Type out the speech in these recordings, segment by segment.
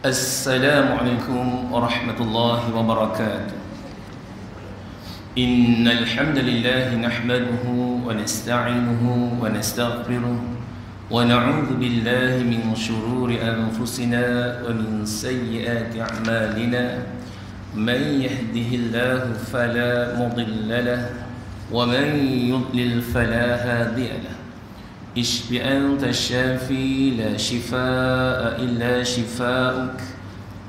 Assalamualaikum warahmatullahi wabarakatuh. Innal hamdalillah nahmaduhu wa nasta'inuhu wa nastaghfiruh wa na'udzu billahi min shururi anfusina wa min sayyiati a'malina. Man yahdihillahu fala mudilla lahu wa man yudlil fala hadiya lahu. اشف أنت الشافي لا شفاء إلا شفاءك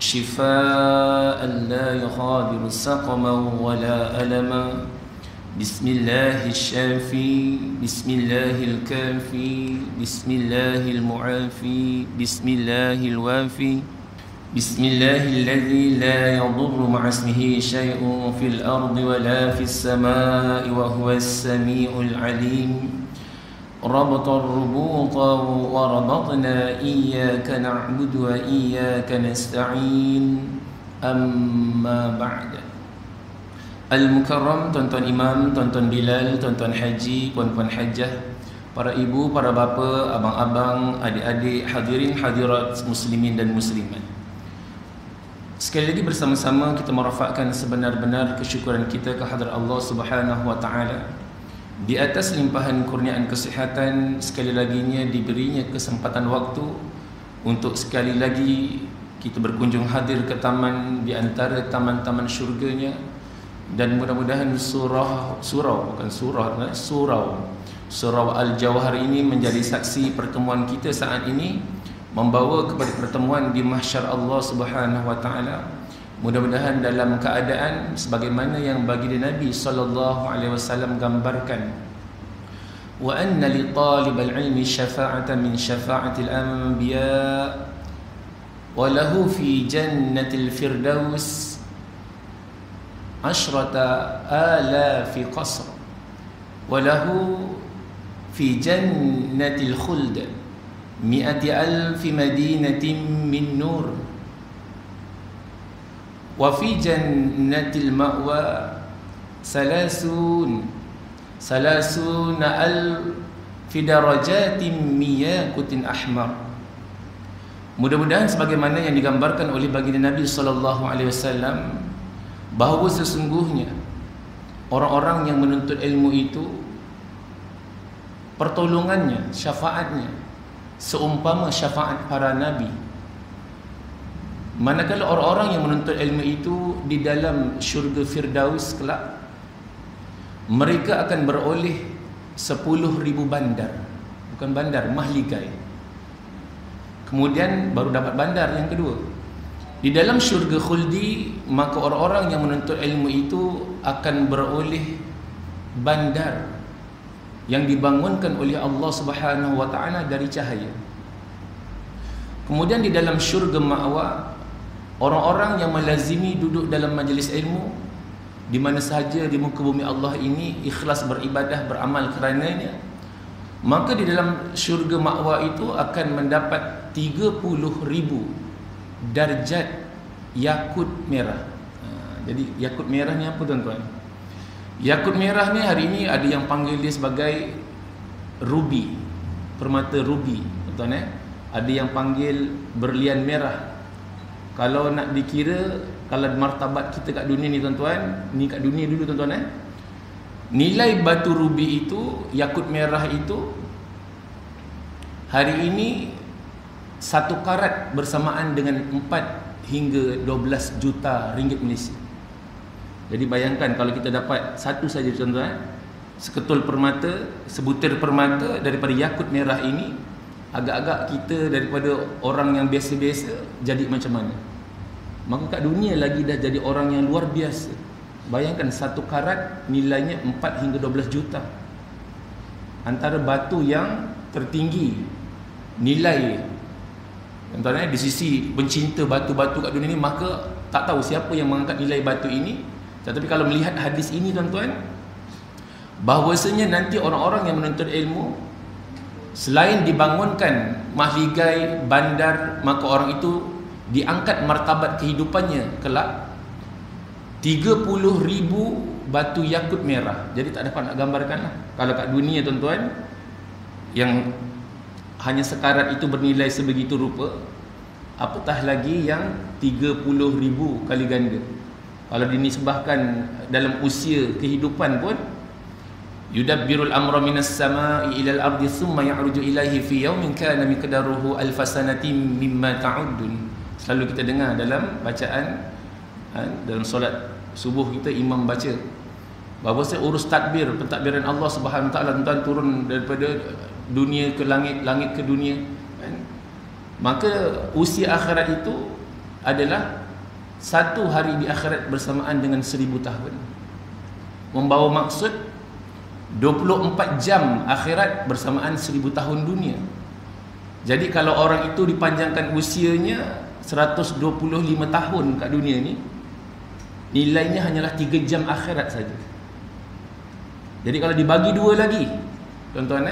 شفاء لا يغادر سقما ولا ألما. بسم الله الشافي بسم الله الكافي بسم الله المعافي بسم الله الوافي بسم الله الذي لا يضر مع اسمه شيء في الأرض ولا في السماء وهو السميع العليم. ربط الربوط وربطنا إياك نعبد وإياك نستعين. أما بعد. Al-Mukarram, Tuan-tuan Imam, Tuan-tuan Bilal, Tuan-tuan Haji, Puan-puan Hajjah, para ibu, para bapa, abang-abang, adik-adik, hadirin hadirat muslimin dan muslimat. Sekali lagi bersama-sama kita merafakkan sebenar-benar kesyukuran kita kehadrat Allah Subhanahu wa taala. Di atas limpahan kurniaan kesihatan, sekali laginya diberinya kesempatan waktu untuk sekali lagi kita berkunjung hadir ke taman di antara taman-taman syurganya. Dan mudah-mudahan surau Al-Jawhar ini menjadi saksi pertemuan kita saat ini, membawa kepada pertemuan di mahsyar Allah Subhanahu wa taala. Mudah-mudahan dalam keadaan sebagaimana yang baginda Nabi sallallahu alaihi wasallam gambarkan, wa anna li talibal ilmi syafa'atan min syafa'atil anbiya wa lahu fi jannatil firdaus 10,000 qasr wa lahu fi jannatil khuld 100,000 madinatin min nur wa fi jannatil ma'wa 30,000 fi darajatin miyakutin ahmar. Mudah-mudahan sebagaimana yang digambarkan oleh baginda Nabi sallallahu alaihi wasallam, bahawa sesungguhnya orang-orang yang menuntut ilmu itu pertolongannya, syafaatnya seumpama syafaat para nabi. Manakala orang-orang yang menuntut ilmu itu di dalam syurga Firdaus kelak, mereka akan beroleh 10,000 bandar. Bukan bandar, mahligai. Kemudian baru dapat bandar yang kedua. Di dalam syurga khuldi, maka orang-orang yang menuntut ilmu itu akan beroleh bandar yang dibangunkan oleh Allah Subhanahu wa taala dari cahaya. Kemudian di dalam syurga ma'wa, orang-orang yang melazimi duduk dalam majlis ilmu di mana sahaja di muka bumi Allah ini, ikhlas beribadah, beramal kerananya, maka di dalam syurga ma'wa itu akan mendapat 30,000 darjat yakut merah. Jadi yakut merah ni apa tuan-tuan? Yakut merah ni hari ini ada yang panggil dia sebagai rubi, permata rubi, tuan-tuan. Ada yang panggil berlian merah. Kalau nak dikira, kalau martabat kita kat dunia ni tuan-tuan, ni kat dunia dulu tuan-tuan, nilai batu rubi itu, yakut merah itu, hari ini 1 karat bersamaan dengan 4 hingga 12 juta ringgit Malaysia. Jadi bayangkan kalau kita dapat satu saja tuan-tuan, seketul permata, sebutir permata daripada yakut merah ini, agak-agak kita daripada orang yang biasa-biasa jadi macam mana. Maka kat dunia lagi dah jadi orang yang luar biasa. Bayangkan 1 karat nilainya 4 hingga 12 juta. Antara batu yang tertinggi nilai tuan-tuan, di sisi pencinta batu-batu kat dunia ni, maka tak tahu siapa yang mengangkat nilai batu ini. Tetapi kalau melihat hadis ini tuan-tuan, bahawasanya nanti orang-orang yang menuntut ilmu, selain dibangunkan mahligai, bandar, maka orang itu diangkat martabat kehidupannya kelak 30,000 batu yakut merah. Jadi tak dapat nak gambarkan lah. Kalau kat dunia tuan-tuan, yang hanya sekarat itu bernilai sebegitu rupa, apatah lagi yang 30,000 kali ganda. Kalau dinisbahkan dalam usia kehidupan pun, yudabbirul amra minas sama'i ilal ardi thumma ya'ruju ilaihi fi yawmin kana miqdaruhu alfasanatin mimma ta'uddun. Selalu kita dengar dalam bacaan dalam solat subuh kita, imam baca bahawa saya urus takbir, pentadbiran Allah Subhanahu Wa Taala, tuan turun daripada dunia ke langit, langit ke dunia, kan? Maka usia akhirat itu adalah satu hari di akhirat bersamaan dengan 1000 tahun. Membawa maksud 24 jam akhirat bersamaan 1000 tahun dunia. Jadi kalau orang itu dipanjangkan usianya 125 tahun kat dunia ni, nilainya hanyalah 3 jam akhirat saja. Jadi kalau dibagi dua lagi, tuan-tuan,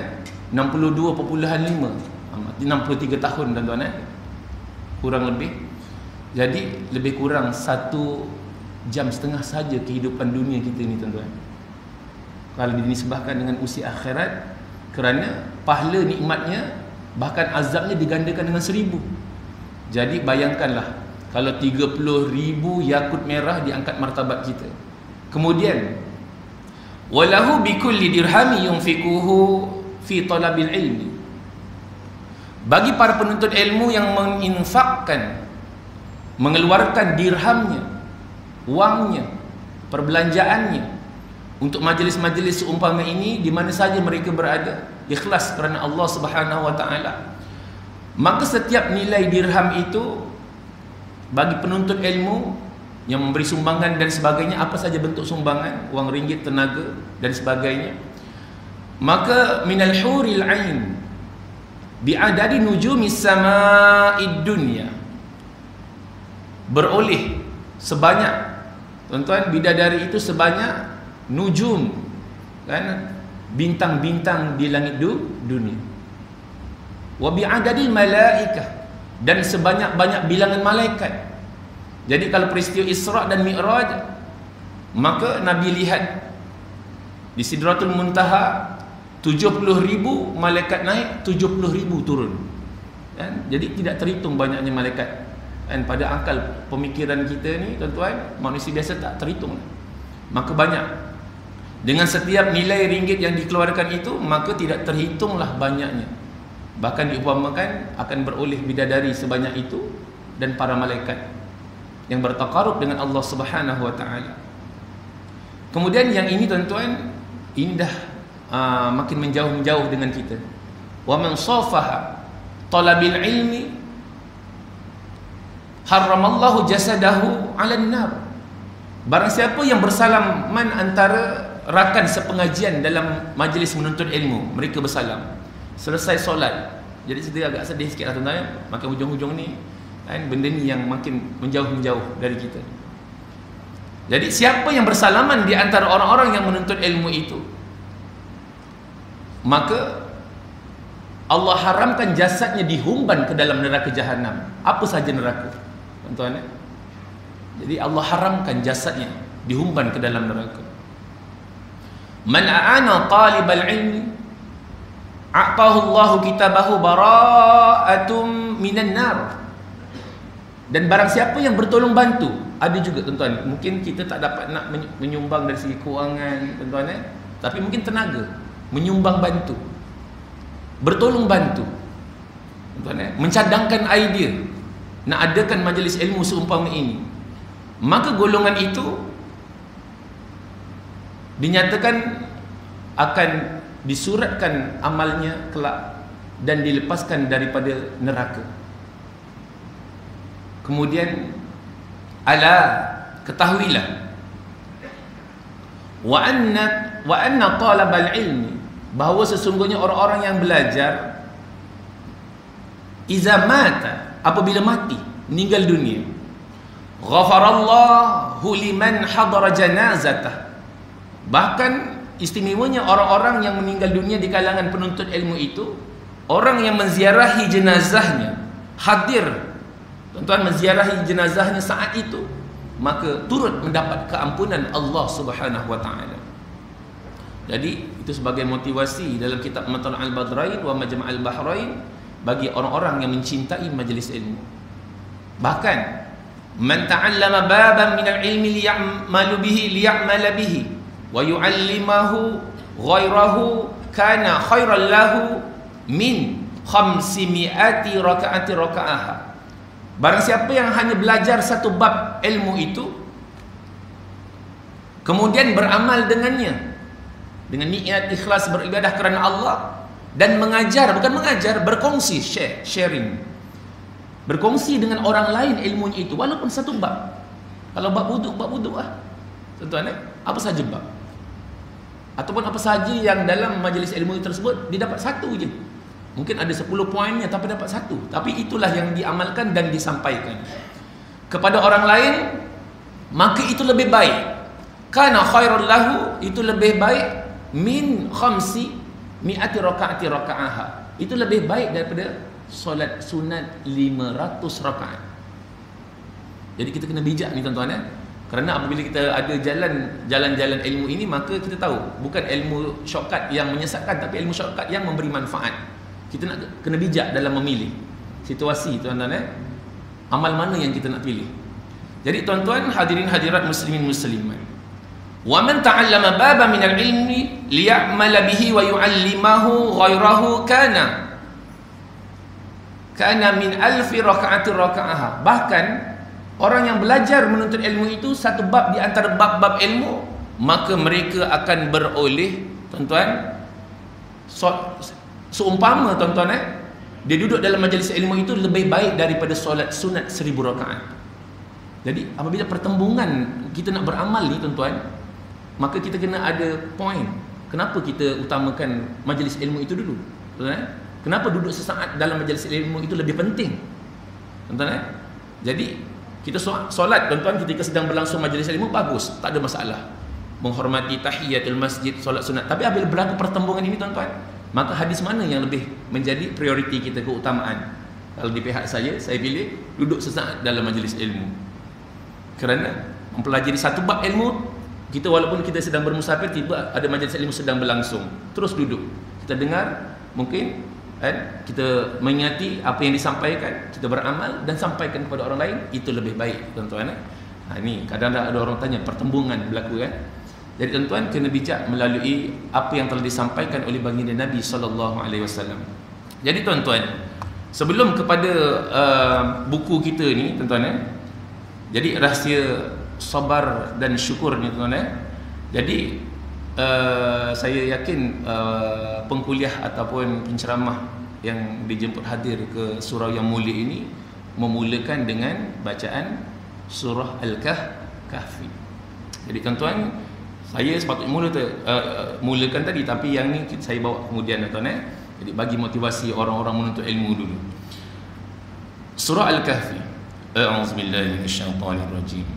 62.5, 63 tahun, tuan-tuan, kurang lebih. Jadi lebih kurang 1,5 jam saja kehidupan dunia kita ni, tuan-tuan, kalau dinisbahkan dengan usia akhirat, kerana pahala nikmatnya bahkan azabnya digandakan dengan 1000. Jadi bayangkanlah kalau 30,000 yakut merah diangkat martabat kita. Kemudian walahu bikulli dirhami yunfikuhu fi talabil ilmi. Bagi para penuntut ilmu yang menginfakkan, mengeluarkan dirhamnya, wangnya, perbelanjaannya untuk majlis-majlis seumpama ini, di mana saja mereka berada, ikhlas kerana Allah Subhanahu Wa Taala, maka setiap nilai dirham itu bagi penuntut ilmu yang memberi sumbangan dan sebagainya, apa saja bentuk sumbangan, wang ringgit, tenaga dan sebagainya, maka minal huril ain bi'adadi nujumis sama'id dunya, beroleh sebanyak, tuan-tuan, bidadari itu sebanyak nujum, kan, bintang-bintang di langit dunia. Wa bi'adadil malaikah, dan sebanyak-banyak bilangan malaikat. Jadi kalau peristiwa Isra' dan Mi'raj, maka Nabi lihat di Sidratul Muntaha 70,000 malaikat naik, 70,000 turun, kan? Jadi tidak terhitung banyaknya malaikat, kan? Pada akal pemikiran kita ni, tuan-tuan, manusia biasa tak terhitung. Maka banyak. Dengan setiap nilai ringgit yang dikeluarkan itu, maka tidak terhitunglah banyaknya. Bahkan diumpamakan akan beroleh bidadari sebanyak itu dan para malaikat yang bertakarub dengan Allah Subhanahu Wa Taala. Kemudian yang ini, tuan-tuan, ini dah makin menjauh dengan kita. Wa man safaha talabil ilmi haramallahu jasadahu 'alan nar. Barang siapa yang bersalaman antara rakan sepengajian dalam majlis menuntut ilmu, mereka bersalam selesai solat. Jadi saya agak sedih sikit, tuan-tuan, maka hujung-hujung ni, kan, benda ni yang makin menjauh dari kita. Jadi siapa yang bersalaman di antara orang-orang yang menuntut ilmu itu, maka Allah haramkan jasadnya dihumban ke dalam neraka jahanam. Apa saja neraka, tuan-tuan? Jadi Allah haramkan jasadnya dihumban ke dalam neraka. Man a'ana talibal ilmi a'tahu Allahu kitabahu bara'atum minan nar. Dan barang siapa yang bertolong bantu, ada juga, tuan-tuan, mungkin kita tak dapat nak menyumbang dari segi kewangan, tuan-tuan, tapi mungkin tenaga, menyumbang bantu, bertolong bantu, tuan-tuan, mencadangkan idea nak adakan majlis ilmu seumpama ini, maka golongan itu dinyatakan akan disuratkan amalnya kelak dan dilepaskan daripada neraka. Kemudian, ala, ketahuilah, wa anna talabal ilmi, bahawa sesungguhnya orang-orang yang belajar, iza mata, apabila mati, meninggal dunia, ghafarallahu liman hadara janazatah. Bahkan istimewanya orang-orang yang meninggal dunia di kalangan penuntut ilmu itu, orang yang menziarahi jenazahnya, hadir, tuan-tuan, menziarahi jenazahnya saat itu, maka turut mendapat keampunan Allah Subhanahu Wa Taala. Jadi itu sebagai motivasi dalam kitab Matla'ul Badrain wa Majma'ul Bahrain, bagi orang-orang yang mencintai majlis ilmu. Bahkan man ta'allama baban min al-ilmi liya'malu bihi liya'mala bihi wa yu'allimahu ghairahu kana khairan lahu min 500 raka'ah. Barang siapa yang hanya belajar satu bab ilmu itu kemudian beramal dengannya dengan niat ikhlas beribadah kerana Allah dan mengajar, bukan mengajar, berkongsi, sharing, berkongsi dengan orang lain ilmunya itu walaupun satu bab. Kalau bab wuduk lah tuan-tuan, apa saja bab ataupun apa saja yang dalam majlis ilmu tersebut dia dapat satu je. Mungkin ada 10 poinnya tapi dapat satu. Tapi itulah yang diamalkan dan disampaikan kepada orang lain, maka itu lebih baik. Kana khairul lahu, itu lebih baik min 500 raka'ah. Itu lebih baik daripada solat sunat 500 rakaat. Jadi kita kena bijak ni tuan-tuan ya. Kerana apabila kita ada jalan-jalan ilmu ini, maka kita tahu bukan ilmu shortcut yang menyesatkan, tapi ilmu shortcut yang memberi manfaat. Kita nak kena bijak dalam memilih situasi tuan-tuan ya. Amal mana yang kita nak pilih. Jadi tuan-tuan hadirin hadirat muslimin muslimat, wa man ta'allama baba min al-ilmi liya'mala bihi wa yu'allimahu ghairahu kana min 1000 raka'ah. Bahkan orang yang belajar menuntut ilmu itu satu bab di antara bab-bab ilmu, maka mereka akan beroleh tuan-tuan seumpama tuan-tuan dia duduk dalam majlis ilmu itu lebih baik daripada solat sunat 1000 rakaat. Jadi apabila pertembungan kita nak beramal ni tuan-tuan, maka kita kena ada point. Kenapa kita utamakan majlis ilmu itu dulu? Tuan-tuan, kenapa duduk sesaat dalam majlis ilmu itu lebih penting? Tuan-tuan, jadi kita solat tuan-tuan ketika sedang berlangsung majlis ilmu bagus, tak ada masalah. Menghormati tahiyatul masjid, solat sunat. Tapi apabila berlaku pertembungan ini tuan-tuan, maka hadis mana yang lebih menjadi prioriti kita, keutamaan? Kalau di pihak saya pilih duduk sesaat dalam majlis ilmu. Kerana mempelajari satu bab ilmu, kita walaupun kita sedang bermusafir, tiba ada majlis ilmu sedang berlangsung, terus duduk, kita dengar, mungkin kita mengingati apa yang disampaikan, kita beramal dan sampaikan kepada orang lain, itu lebih baik tuan-tuan. Ini kadang-kadang ada orang tanya pertembungan berlaku kan. Jadi tuan-tuan kena bijak melalui apa yang telah disampaikan oleh baginda Nabi SAW. Jadi tuan-tuan, sebelum kepada buku kita ni tuan-tuan, jadi rahsia sabar dan syukur ni tuan-tuan. Jadi saya yakin pengkuliah ataupun penceramah yang dijemput hadir ke surau yang mulia ini memulakan dengan bacaan surah Al-Kahfi. Jadi tuan-tuan, saya sepatutnya mulakan tadi, tapi yang ni saya bawa kemudian tuan-tuan. Jadi bagi motivasi orang-orang menuntut ilmu dulu. Surah Al-Kahfi. A'udzubillahi minasyaitonirrajim.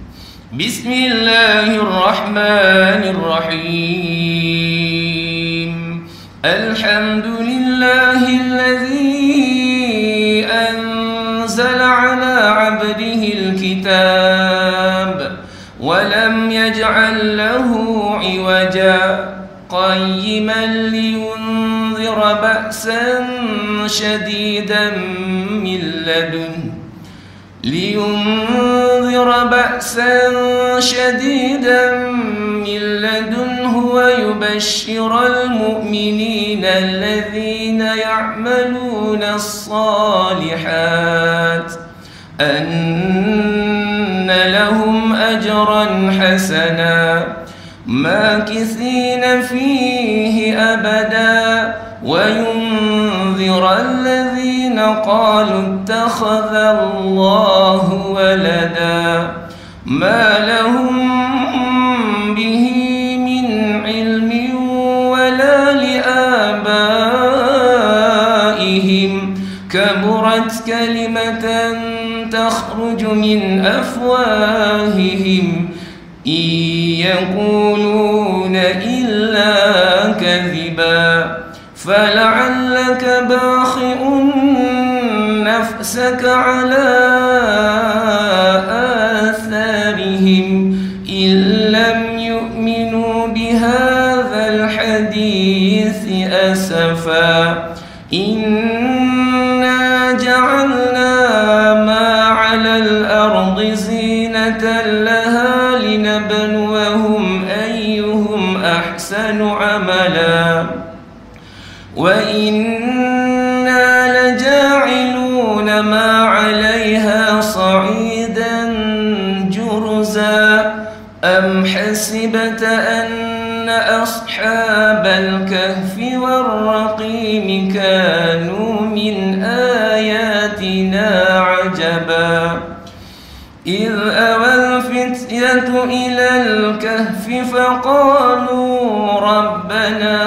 Bismillahirrahmanirrahim. Alhamdulillahilladzi anzala ala 'abdihil kitab wa lam yaj'al lahu 'iwaja qayyiman liyunzira ba'san shadidan min ladunhu ويبشر المؤمنين الذين يعملون الصالحات أن لهم أجرا حسنا ماكثين فيه أبدا وينذر الذين قالوا اتخذ الله ولدا ما لهم به من علم ولا لآبائهم كبرت كلمة تخرج من أفواههم إن يقولون إلا كذبا فلعلك باخع نفسك على آثارهم إن لم يؤمنوا بهذا الحديث أسفا إنا من آياتنا عجبا إذ أوى الفتية إلى الكهف فقالوا ربنا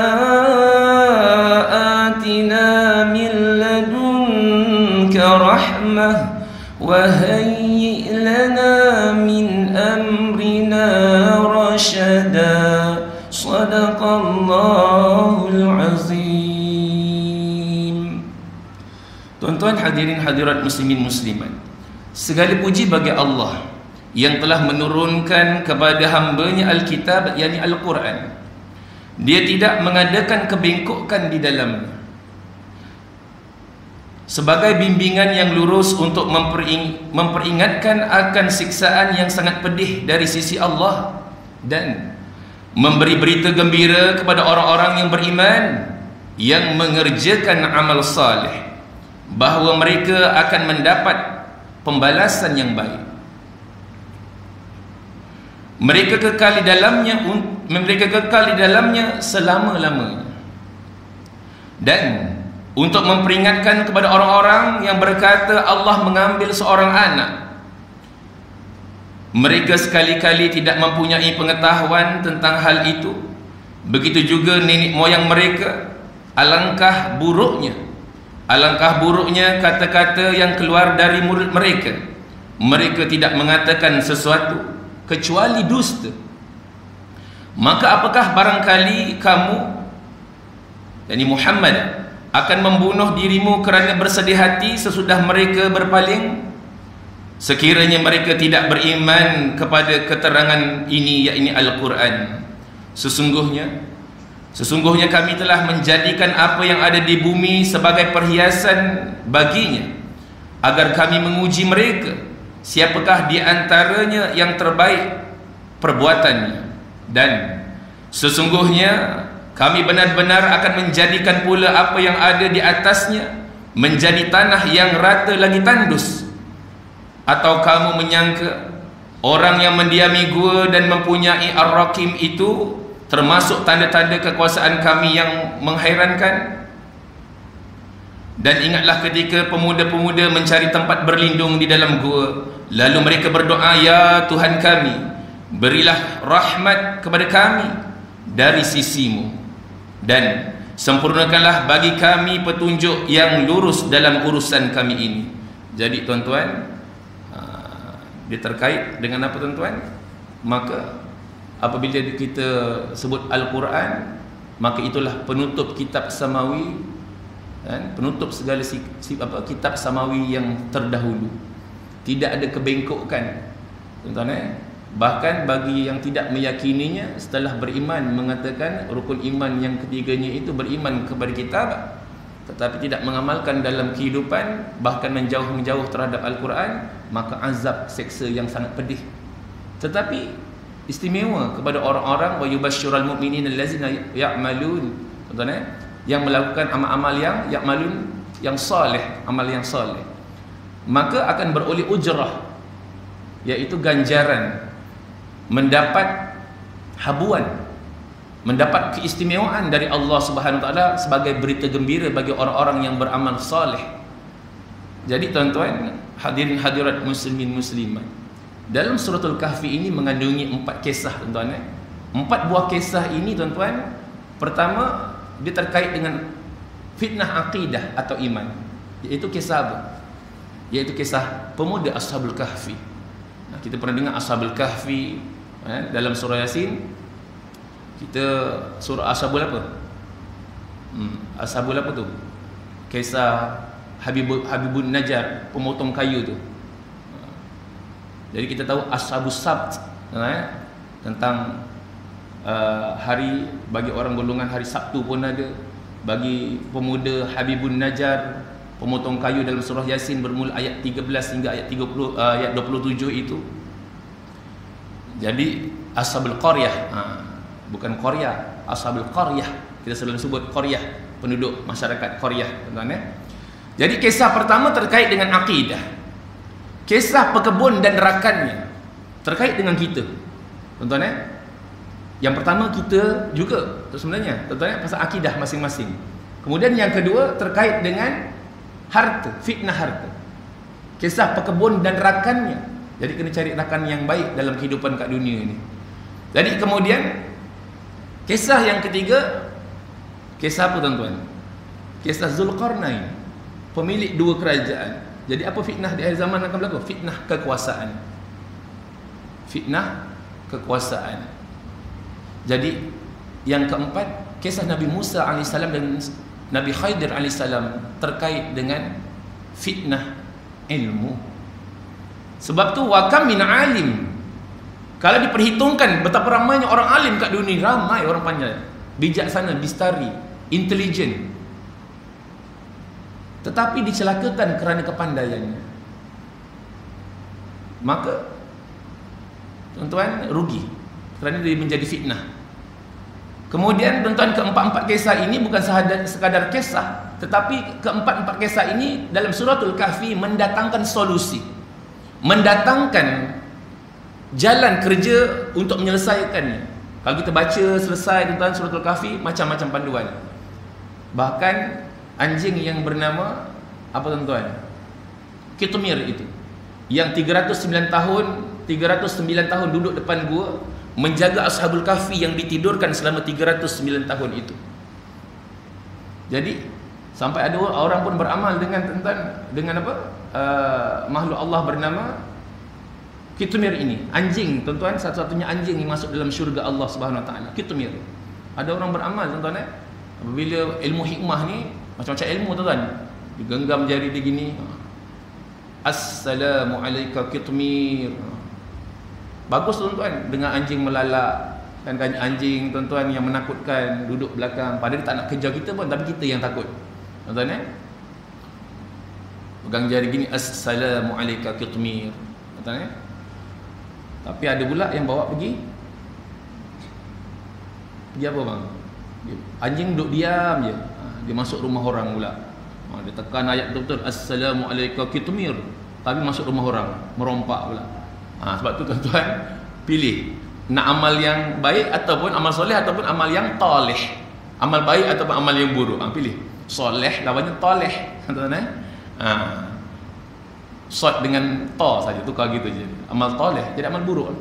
آتنا من لدنك رحمة وهيئ لنا من أمرنا رشدا صدق الله العظيم. Tuan-tuan hadirin hadirat muslimin muslimat, segala puji bagi Allah yang telah menurunkan kepada hamba-Nya Alkitab, yakni Al-Quran. Dia tidak mengadakan kebengkokan di dalamnya sebagai bimbingan yang lurus untuk memperingatkan akan siksaan yang sangat pedih dari sisi Allah, dan memberi berita gembira kepada orang-orang yang beriman yang mengerjakan amal saleh bahawa mereka akan mendapat pembalasan yang baik. Mereka kekal di dalamnya selama-lamanya. Dan untuk memperingatkan kepada orang-orang yang berkata Allah mengambil seorang anak, mereka sekali-kali tidak mempunyai pengetahuan tentang hal itu. Begitu juga nenek moyang mereka. Alangkah buruknya kata-kata yang keluar dari mulut mereka. Mereka tidak mengatakan sesuatu kecuali dusta. Maka apakah barangkali kamu, yakni Muhammad, akan membunuh dirimu kerana bersedih hati sesudah mereka berpaling? Sekiranya mereka tidak beriman kepada keterangan ini, yakni Al-Quran, Sesungguhnya kami telah menjadikan apa yang ada di bumi sebagai perhiasan baginya, agar kami menguji mereka, siapakah di antaranya yang terbaik perbuatannya. Dan sesungguhnya kami benar-benar akan menjadikan pula apa yang ada di atasnya menjadi tanah yang rata lagi tandus. Atau kamu menyangka orang yang mendiami gua dan mempunyai ar-Rakim itu termasuk tanda-tanda kekuasaan kami yang menghairankan? Dan ingatlah ketika pemuda-pemuda mencari tempat berlindung di dalam gua, lalu mereka berdoa, ya Tuhan kami, berilah rahmat kepada kami dari sisimu, dan sempurnakanlah bagi kami petunjuk yang lurus dalam urusan kami ini. Jadi tuan-tuan, dia terkait dengan apa tuan-tuan? Maka apabila kita sebut Al-Quran, maka itulah penutup kitab samawi, kan? Penutup segala kitab samawi yang terdahulu. Tidak ada kebengkokan, tuan-tuan. Bahkan bagi yang tidak meyakininya, setelah beriman, mengatakan rukun iman yang ketiganya itu beriman kepada kitab, tetapi tidak mengamalkan dalam kehidupan, bahkan menjauh terhadap Al-Quran, maka azab, seksa yang sangat pedih. Tetapi istimewa kepada orang-orang wa yubashshirul mu'minina allazina ya'malun, tuan-tuan, yang melakukan amal-amal yang ya'malun, yang soleh, amal yang soleh, maka akan beroleh ujrah, iaitu ganjaran, mendapat habuan, mendapat keistimewaan dari Allah Subhanahu wa taala sebagai berita gembira bagi orang-orang yang beramal soleh. Jadi tuan-tuan hadirin hadirat muslimin muslimat, dalam suratul Kahfi ini mengandungi 4 kisah, tuan-tuan. 4 buah kisah ini, tuan-tuan, pertama dia terkait dengan fitnah akidah atau iman, iaitu kisah apa? Iaitu kisah pemuda Ashabul Kahfi. Nah, kita pernah dengar Ashabul Kahfi dalam surah Yasin. Kita surah Ashabul apa? Ashabul apa tu? Kisah Habibun Najjar, pemotong kayu tu. Jadi kita tahu Ashabus Sabt, tentang hari bagi orang golongan hari Sabtu pun ada. Bagi pemuda Habibun Najjar, pemotong kayu, dalam surah Yasin bermula ayat 13 hingga ayat 27 itu. Jadi Ashabul Qaryah, bukan Korea, Ashabul Qaryah. Kita selalu sebut Qaryah, penduduk masyarakat Qaryah, tuan-tuan. Jadi kisah pertama terkait dengan akidah. Kisah pekebun dan rakannya terkait dengan kita, tuan-tuan. Yang pertama kita juga sebenarnya, tuan-tuan, pasal akidah masing-masing. Kemudian yang kedua terkait dengan harta, fitnah harta. Kisah pekebun dan rakannya. Jadi kena cari rakan yang baik dalam kehidupan kat dunia ini. Jadi kemudian kisah yang ketiga, kisah apa tuan-tuan? Kisah Zulkarnain, pemilik dua kerajaan. Jadi apa fitnah di akhir zaman akan berlaku? Fitnah kekuasaan. Fitnah kekuasaan. Jadi yang keempat, kisah Nabi Musa AS dan Nabi Khidir AS terkait dengan fitnah ilmu. Sebab tu wa kam min alim, kalau diperhitungkan betapa ramainya orang alim kat dunia, ramai orang pandai, bijaksana, bistari, intelijen, tetapi dicelakakan kerana kepandaiannya, maka tuan-tuan rugi kerana dia menjadi fitnah. Kemudian tuan-tuan, keempat-empat kisah ini bukan sekadar kisah, tetapi keempat-empat kisah ini dalam suratul Kahfi mendatangkan solusi, mendatangkan jalan kerja untuk menyelesaikannya. Kalau kita baca selesai tuan-tuan suratul Kahfi, macam-macam panduan. Bahkan anjing yang bernama apa tuan-tuan? Qitmir itu, yang 309 tahun duduk depan gua menjaga Ashabul Kahfi yang ditidurkan selama 309 tahun itu. Jadi sampai ada orang pun beramal dengan apa? Makhluk Allah bernama Qitmir ini. Anjing, tuan-tuan, satu-satunya anjing yang masuk dalam syurga Allah Subhanahu Wa Taala, Qitmir. Ada orang beramal tuan-tuan, apabila ilmu hikmah ni, macam-macam ilmu tuan-tuan, digenggam jari dia gini, Assalamu alayka Qitmir. Bagus tuan-tuan, dengan anjing melalak, kan anjing tuan-tuan yang menakutkan duduk belakang, padahal dia tak nak kejar kita pun, tapi kita yang takut. Tuan-tuan, pegang jari gini, Assalamu alayka Qitmir. Tuan-tuan, tapi ada pula yang bawa pergi apa bang? Anjing duduk diam je, dia masuk rumah orang pula. Dia tekan ayat betul-betul, Assalamu alayka Qitmir, tapi masuk rumah orang, merompak pula. Sebab tu tuan-tuan, pilih nak amal yang baik ataupun amal soleh, ataupun amal yang taleh. Amal baik ataupun amal yang buruk, pilih. Soleh lawannya taleh, tuan-tuan. Sod dengan ta saja, tukar gitu je. Amal taleh jadi amal buruk.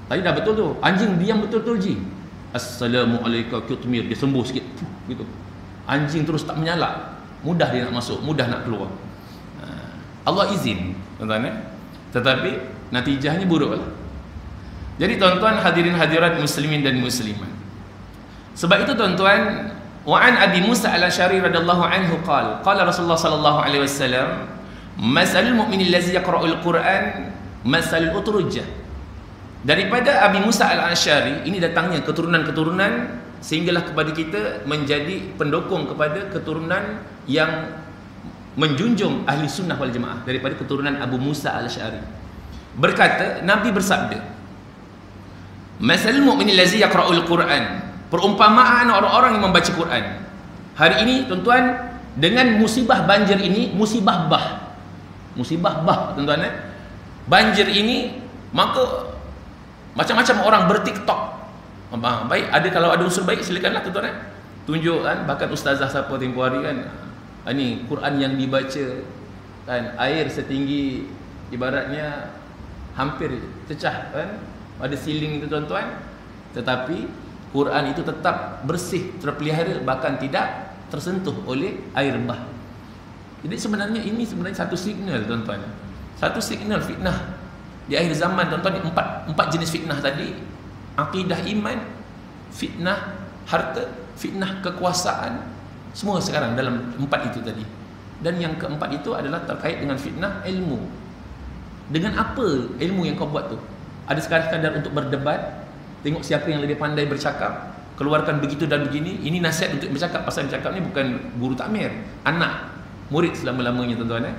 Tadi dah betul tu, anjing diam betul-betul ji. Assalamu alayka Qitmir, dia sembuh sikit gitu. Anjing terus tak menyalak, mudah dia nak masuk, mudah nak keluar. Allah izin, tuan-tuan. Tetapi natijahnya buruk lah. Jadi tuan-tuan, hadirin hadirat muslimin dan muslimat, sebab itu tuan-tuan, wa an Abi Musa al-Asy'ari radhiyallahu anhu qala Rasulullah sallallahu alaihi wasallam, masalul mu'min allazi yaqra'ul Qur'an masalul utrujah. Daripada Abi Musa al-Asy'ari ini datangnya keturunan-keturunan sehinggalah kepada kita menjadi pendukung kepada keturunan yang menjunjung ahli sunnah wal jamaah, daripada keturunan Abu Musa al-Asy'ari. Berkata, Nabi bersabda, masalul mu'min allazi yaqra'ul Qur'an, perumpamaan orang-orang yang membaca Quran. Hari ini tuan-tuan, dengan musibah banjir ini, musibah bah tuan-tuan, banjir ini, maka macam-macam orang bertiktok. Baik, ada, kalau ada unsur baik silakanlah tuan-tuan, tunjuk kan. Bahkan ustazah siapa tempoh hari kan, ini Quran yang dibaca kan, air setinggi ibaratnya hampir pecah kan pada siling itu tuan-tuan, tetapi Quran itu tetap bersih, terpelihara, bahkan tidak tersentuh oleh air bah. Jadi sebenarnya ini satu signal tuan-tuan, satu signal fitnah di akhir zaman tuan-tuan. Empat jenis fitnah tadi, akidah iman, fitnah harta, fitnah kekuasaan, semua sekarang dalam empat itu tadi. Dan yang keempat itu adalah terkait dengan fitnah ilmu. Dengan apa ilmu yang kau buat tu? Ada sekadar untuk berdebat, tengok siapa yang lebih pandai bercakap, keluarkan begitu dan begini. Ini nasihat untuk bercakap. Pasal bercakap ni bukan guru takmir, anak, murid selama-lamanya tuan-tuan.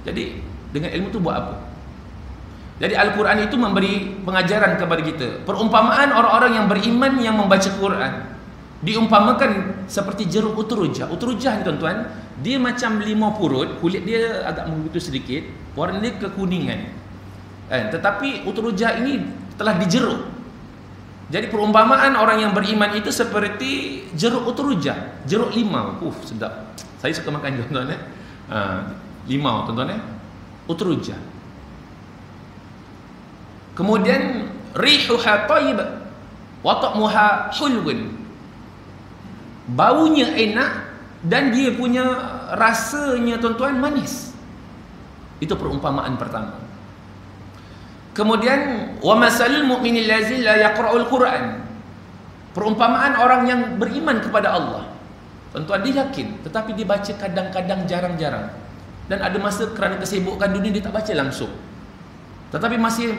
Jadi dengan ilmu tu buat apa? Jadi Al-Quran itu memberi pengajaran kepada kita. Perumpamaan orang-orang yang beriman yang membaca Quran diumpamakan seperti jeruk utrujah. Utrujah ni tuan-tuan, dia macam limau purut, kulit dia agak membegitu sedikit, warna dia kekuningan. Tetapi utrujah ini telah dijeruk. Jadi perumpamaan orang yang beriman itu seperti jeruk utrujah, jeruk limau. Sedap. Saya suka makan tuan-tuan. limau tuan-tuan Utrujah. Kemudian rihuha tayyib wa ta'muha hulwun. Baunya enak dan dia punya rasanya tuan-tuan manis. Itu perumpamaan pertama. Kemudian wa masalul mu'minil ladzi la yaqra'ul Qur'an. Perumpamaan orang yang beriman kepada Allah. Tuan-tuan dia yakin, tetapi dia baca kadang-kadang, jarang-jarang. Dan ada masa kerana kesibukan dunia dia tak baca langsung. Tetapi masih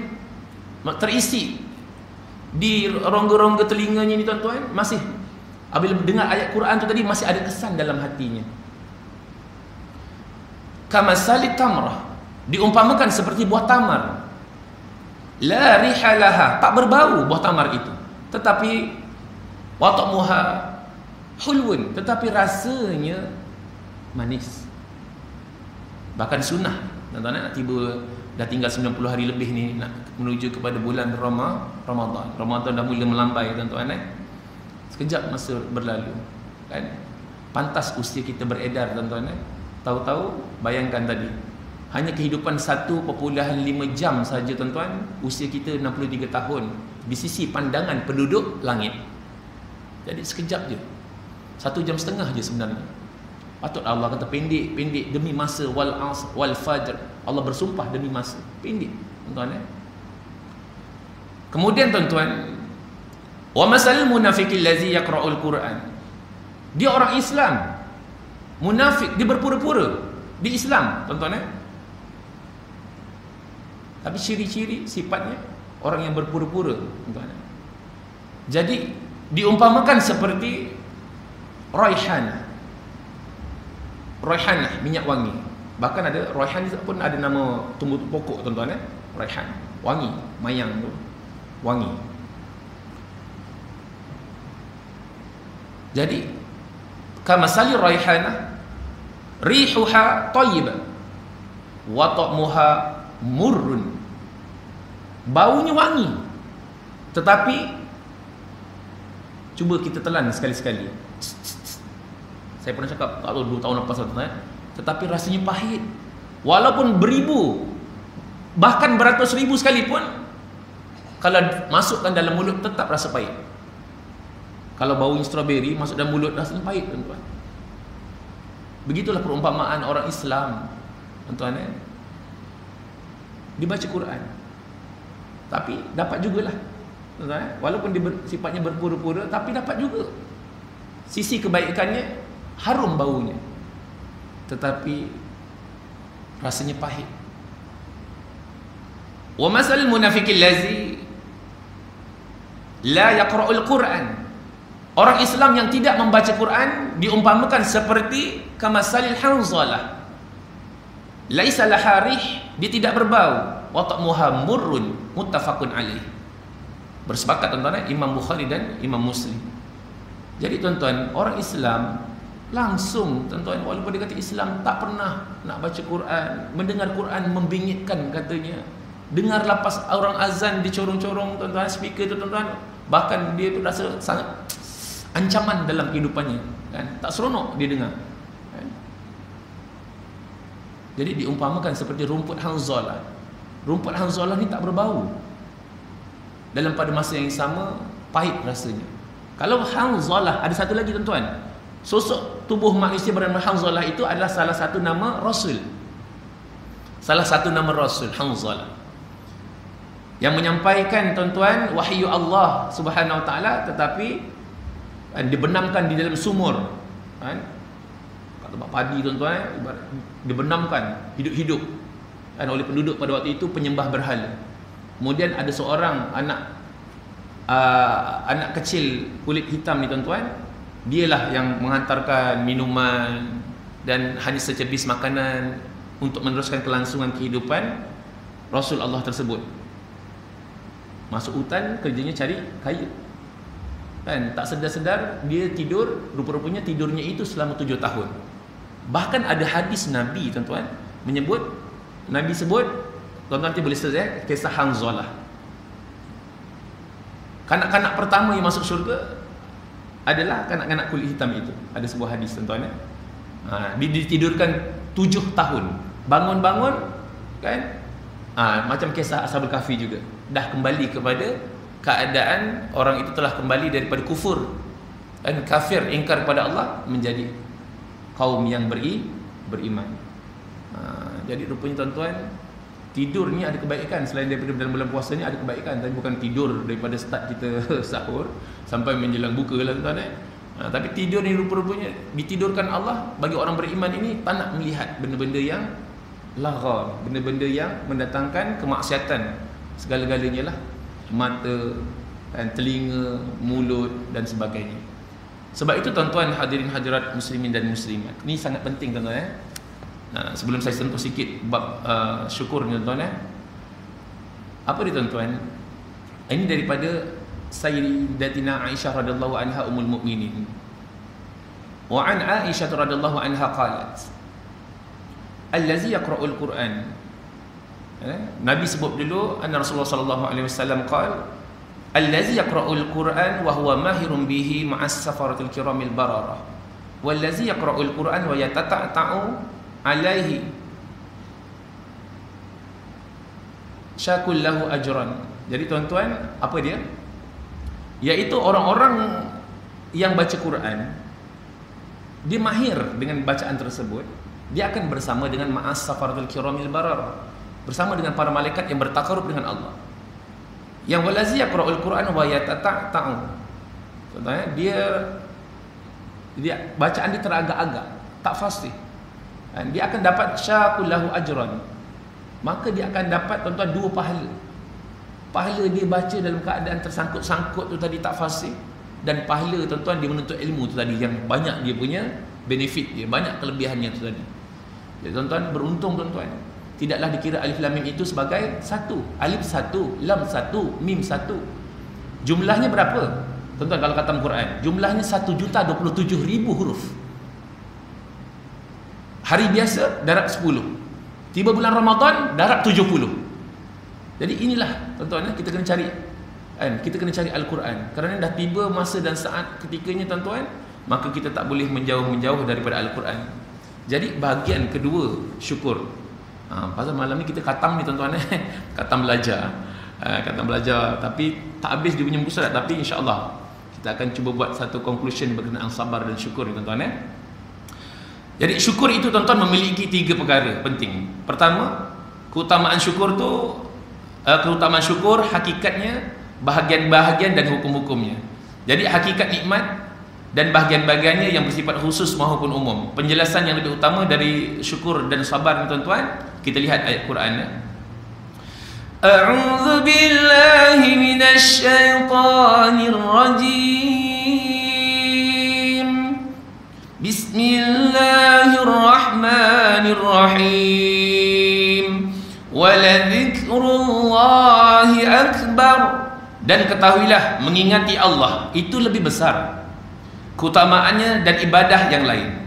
terisi di rongga-rongga telinganya ni tuan-tuan, masih apabila dengar ayat Quran tu tadi masih ada kesan dalam hatinya. Kamasalit tamrah, diumpamakan seperti buah tamar. La rihalaha, tak berbau buah tamar itu. Tetapi wa ta'muha hulwun, tetapi rasanya manis. Bahkan sunnah tuan-tuan nak tiba dah tinggal 90 hari lebih ni nak menuju kepada bulan Ramadan. Ramadan dah mula melambai tuan-tuan Sekejap masa berlalu kan. Pantas usia kita beredar tuan-tuan Tahu-tahu bayangkan tadi hanya kehidupan 1.5 jam saja tuan-tuan, usia kita 63 tahun di sisi pandangan penduduk langit. Jadi sekejap je, 1 jam setengah je sebenarnya. Patut Allah kata pendek demi masa wal fajr. Allah bersumpah demi masa pendek tuan-tuan Kemudian tuan-tuan, wa masalul munafiqil ladzi yaqra'ul Qur'an. Dia orang Islam, munafik, dia berpura-pura di Islam tuan-tuan Tapi ciri-ciri sifatnya orang yang berpura-pura tuan-tuan Jadi diumpamakan seperti raihanah, minyak wangi. Bahkan ada raihan pun ada nama tumbuh pokok tuan-tuan Raihan, wangi, mayang tu, wangi. Jadi kamasali raihanah rihuha tayyibah wa ta'muha murrun. Baunya wangi, tetapi cuba kita telan sekali-sekali. Saya pernah cakap tak tahu 2 tahun lepas tetapi rasanya pahit. Walaupun beribu bahkan beratus ribu sekalipun, kalau masukkan dalam mulut tetap rasa pahit. Kalau baunya strawberry masuk dalam mulut rasanya pahit tuan-tuan. Begitulah perumpamaan orang Islam tuan-tuan Dibaca Quran tapi dapat jugalah tuan-tuan walaupun dia sifatnya berpura-pura, tapi dapat juga sisi kebaikannya, harum baunya, tetapi rasanya pahit. Wa masalul munafiqil ladzi la yaqra'ul Qur'an. Orang Islam yang tidak membaca Quran diumpamakan seperti kamasalil hanzalah. Laisa laha rih, dia tidak berbau. Wa ta'muha murrun, muttafaqun alaih. Bersepakat tuan-tuan Imam Bukhari dan Imam Muslim. Jadi tuan-tuan, orang Islam langsung tuan-tuan, walaupun dia kata Islam tak pernah nak baca Quran, mendengar Quran membingitkan katanya. Dengar lapas orang azan dicorong-corong tuan-tuan, speaker tu tuan-tuan, bahkan dia tu rasa sangat ancaman dalam kehidupannya kan? Tak seronok dia dengar kan? Jadi diumpamakan seperti rumput hanzalah. Rumput hanzalah ni tak berbau, dalam pada masa yang sama pahit rasanya. Kalau hanzalah, ada satu lagi tuan-tuan, sosok tubuh manusia bernama Hanzalah itu adalah salah satu nama Rasul. Salah satu nama Rasul Hanzalah, yang menyampaikan tuan-tuan wahyu Allah Subhanahu Wa Taala, tetapi dibenamkan di dalam sumur kan, kat tempat padi tuan-tuan, dibenamkan hidup-hidup kan oleh penduduk pada waktu itu penyembah berhala. Kemudian ada seorang anak kecil kulit hitam ni tuan-tuan, dialah yang menghantarkan minuman dan hanya secebis makanan untuk meneruskan kelangsungan kehidupan Rasul Allah tersebut. Masuk hutan, kerjanya cari kayu kan, tak sedar-sedar dia tidur, rupa-rupanya tidurnya itu selama 7 tahun. Bahkan ada hadis Nabi tuan-tuan menyebut, Nabi sebut tuan-tuan nanti boleh search kisah Hanzalah. Kanak-kanak pertama yang masuk syurga adalah kanak-kanak kulit hitam itu. Ada sebuah hadis tuan-tuan ditidurkan 7 tahun. Bangun-bangun kan? Macam kisah Ashabul Kahfi juga. Dah kembali kepada keadaan orang itu telah kembali daripada kufur dan kafir, ingkar kepada Allah, menjadi kaum yang beriman. Jadi rupanya tuan-tuan, tidur ni ada kebaikan. Selain daripada dalam bulan puasa ni ada kebaikan, tapi bukan tidur daripada start kita sahur sampai menjelang buka lah tuan-tuan. Tapi tidur ni rupa-rupanya ditidurkan Allah bagi orang beriman ini tak nak melihat benda-benda yang lagha, benda-benda yang mendatangkan kemaksiatan segala-galanya lah, mata dan telinga, mulut dan sebagainya. Sebab itu tuan-tuan hadirin hadirat muslimin dan muslimat, ini sangat penting tuan-tuan. Sebelum saya sentuh sikit bab syukur ni tuan-tuan, apa dia tuan-tuan? Ini daripada Sayyidatina Aisyah radhiyallahu anha ummul mukminin. Wa an Aisyah radhiyallahu anha qalat, allazi yaqra'ul Quran. Nabi sebut dulu, anna Rasulullah sallallahu alaihi wasallam qala, allazi yaqra'ul Quran wa huwa mahirun bihi ma'as safaratil kiramil bararah, wallazi yaqra'ul Quran wa yatata'u alaihi syakul lahu ajran. Jadi tuan-tuan, apa dia? Iaitu orang-orang yang baca Quran, dia mahir dengan bacaan tersebut, dia akan bersama dengan ma'as safaratul kiramil bararah, bersama dengan para malaikat yang bertakarub dengan Allah. Yang walazi yaqra'ul Quran wa yatata'u, contohnya dia bacaan dia teragak-agak, tak fasih, dia akan dapat syakul lahu ajran. Maka dia akan dapat tuan-tuan 2 pahala. Pahala dia baca dalam keadaan tersangkut-sangkut tu tadi, tak fasih, dan pahala tuan-tuan dia menuntut ilmu tu tadi, yang banyak dia punya benefit dia, banyak kelebihannya tu tadi. Jadi tuan-tuan beruntung tuan-tuan. Tidaklah dikira alif lam mim itu sebagai satu, alif satu, lam satu, mim satu. Jumlahnya berapa? Tuan-tuan kalau khatam Quran, jumlahnya 1,027,000 huruf. Hari biasa darab 10. Tiba bulan Ramadan darab 70. Jadi inilah tuan-tuan, kita kena cari, kita kena cari Al-Quran. Kerana dah tiba masa dan saat ketikanya tuan-tuan, maka kita tak boleh menjauh-menjauh daripada Al-Quran. Jadi bahagian kedua syukur. Pasal malam ni kita khatam ni tuan-tuan, khatam belajar. Khatam belajar, tapi tak habis dia punya muka surat. Tapi insya-Allah kita akan cuba buat satu conclusion berkenaan sabar dan syukur ni tuan-tuan. Jadi syukur itu tuan-tuan memiliki 3 perkara penting. Pertama, keutamaan syukur tu, keutamaan syukur hakikatnya, bahagian-bahagian dan hukum-hukumnya. Jadi hakikat nikmat dan bahagian-bahagiannya yang bersifat khusus maupun umum. Penjelasan yang lebih utama dari syukur dan sabar ni tuan-tuan, kita lihat ayat Quran. A'udzu billahi minasy syaithanir rajim. Bismillahirrahmanirrahim. Waladzikrullahi akbar. Dan ketahuilah, mengingati Allah itu lebih besar keutamaannya dan ibadah yang lain.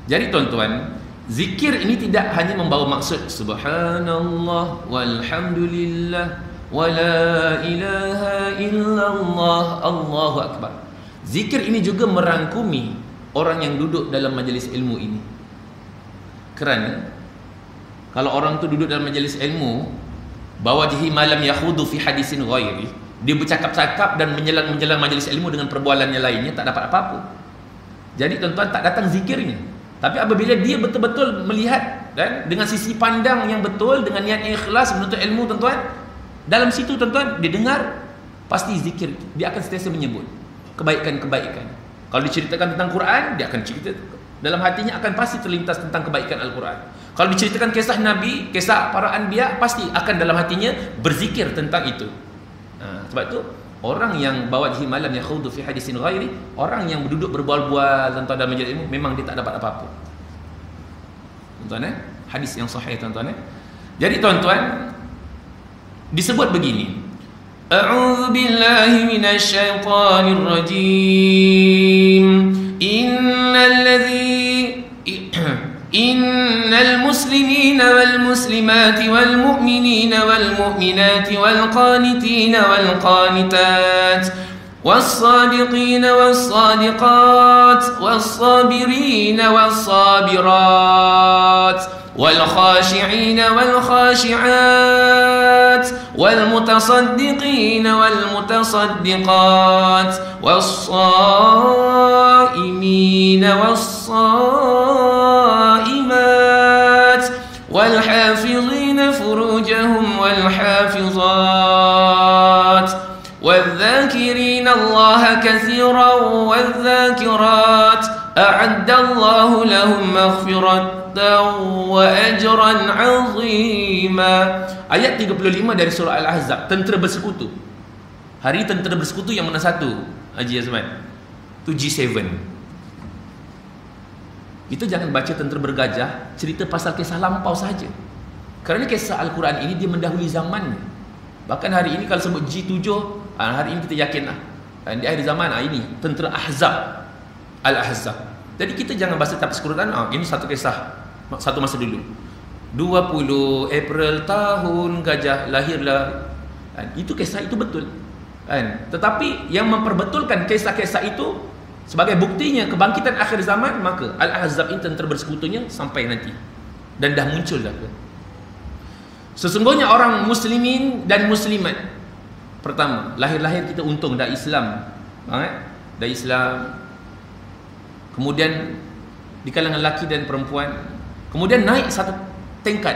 Jadi tuan-tuan, zikir ini tidak hanya membawa maksud subhanallah walhamdulillah wala ilaha illallah Allahu akbar. Zikir ini juga merangkumi orang yang duduk dalam majlis ilmu ini. Kerana kalau orang tu duduk dalam majlis ilmu, bawajhi malam yakhudu fi hadisin ghairi, dia bercakap-cakap dan menjelang majlis ilmu dengan perbualannya lainnya, tak dapat apa-apa. Jadi tuan-tuan, tak datang zikirnya. Tapi apabila dia betul-betul melihat dan dengan sisi pandang yang betul, dengan niat yang ikhlas menuntut ilmu tuan-tuan, dalam situ tuan-tuan dia dengar, pasti zikir, dia akan sentiasa menyebut kebaikan-kebaikan. Kalau diceritakan tentang Quran, dia akan cerita, dalam hatinya akan pasti terlintas tentang kebaikan Al-Quran. Kalau diceritakan kisah Nabi, kisah para anbiya, pasti akan dalam hatinya berzikir tentang itu. Sebab itu orang yang bawa jihi malam yakhudu fi hadisin ghairi, orang yang duduk berbual-bual tuan-tuan dalam majlis ilmu, memang dia tak dapat apa-apa. Tuan-tuan, hadis yang sahih tuan-tuan. Jadi tuan-tuan, disebut begini, a'udzu billahi minasy syaithanir rajim. Innal muslimina wal muslimati wal mu'minina wal mu'minati wal qanitina wal qanitat والصادقين والصادقات والصابرين والصابرات والخاشعين والخاشعات والمتصدقين والمتصدقات والصائمين والصائمات والحافظين فروجهم والحافظات والذاكرين الله كثيرا والذاكرات أعد الله لهم مغفرة وأجرا عظيما. Ayat 35 dari surah Al-Ahzab, tentera bersekutu. Hari tentera bersekutu yang mana satu, Haji Azman? Tu G7. Kita jangan baca tentera bergajah cerita pasal kisah lampau saja. Kerana kisah Al-Quran ini dia mendahului zamannya. Bahkan hari ini kalau sebut G7, hari ini kita yakinlah di akhir zaman ini tentera Ahzab, Al-Ahzab. Jadi kita jangan baca tafsir Quran, ini satu kisah satu masa dulu. 20 April tahun gajah lahirlah. Itu kisah itu betul. Tetapi yang memperbetulkan kisah-kisah itu sebagai buktinya kebangkitan akhir zaman, maka Al-Ahzab ini tentera bersekutunya sampai nanti. Dan dah muncul dah. Sesungguhnya orang muslimin dan muslimat, pertama, lahir-lahir kita untung dah Islam. Dah Islam. Kemudian di kalangan lelaki dan perempuan, kemudian naik satu tingkat,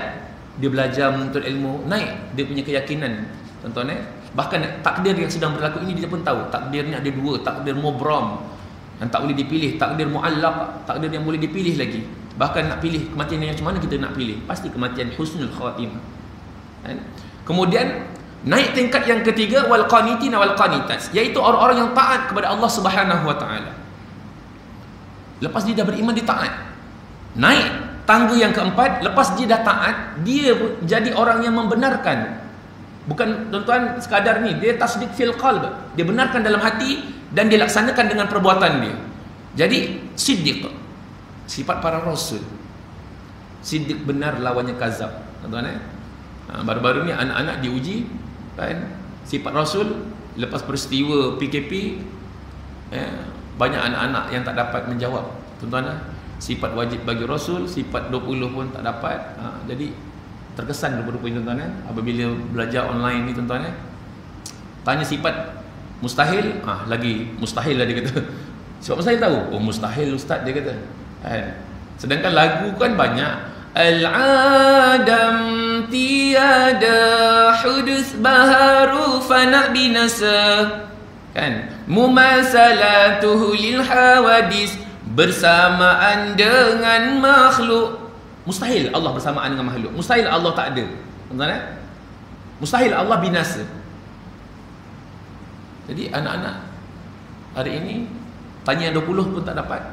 dia belajar menuntut ilmu, naik dia punya keyakinan, tuan-tuan. Bahkan takdir yang sedang berlaku ini dia pun tahu, takdir ni ada dua, takdir mubram yang tak boleh dipilih, takdir muallaq, takdir yang boleh dipilih lagi. Bahkan nak pilih kematian yang macam mana kita nak pilih, pasti kematian husnul khatimah. Kemudian naik tingkat yang ketiga, wal qanitin wal qanitat, iaitu orang-orang yang taat kepada Allah Subhanahu wa taala. Lepas dia dah beriman, dia taat. Naik tangga yang keempat, lepas dia dah taat, dia jadi orang yang membenarkan. Bukan tuan-tuan sekadar ni, dia tasdik fil qalb, dia benarkan dalam hati dan dia laksanakan dengan perbuatan dia. Jadi siddiq, sifat para rasul. Siddiq benar lawannya kazab, tuan-tuan. Baru-baru ni anak-anak diuji kan, sifat rasul. Lepas peristiwa PKP, banyak anak-anak yang tak dapat menjawab, tuan-tuan. Sifat wajib bagi rasul, sifat 20 pun tak dapat. Jadi terkesan rupa-rupanya, tuan-tuan. Apabila belajar online ni, tuan-tuan, tanya sifat mustahil, lagi mustahil lah dia kata. Sebab mustahil tahu, oh mustahil ustaz dia kata. Sedangkan lagu kan banyak. Al-adam tiada hudus baharu fana binasa, kan? Mumasalatuhu lil hawadis, bersamaan dengan makhluk. Mustahil Allah bersamaan dengan makhluk. Mustahil Allah tak ada, tuan-tuan. Mustahil Allah binasa. Jadi anak-anak hari ini tanya yang 20 pun tak dapat,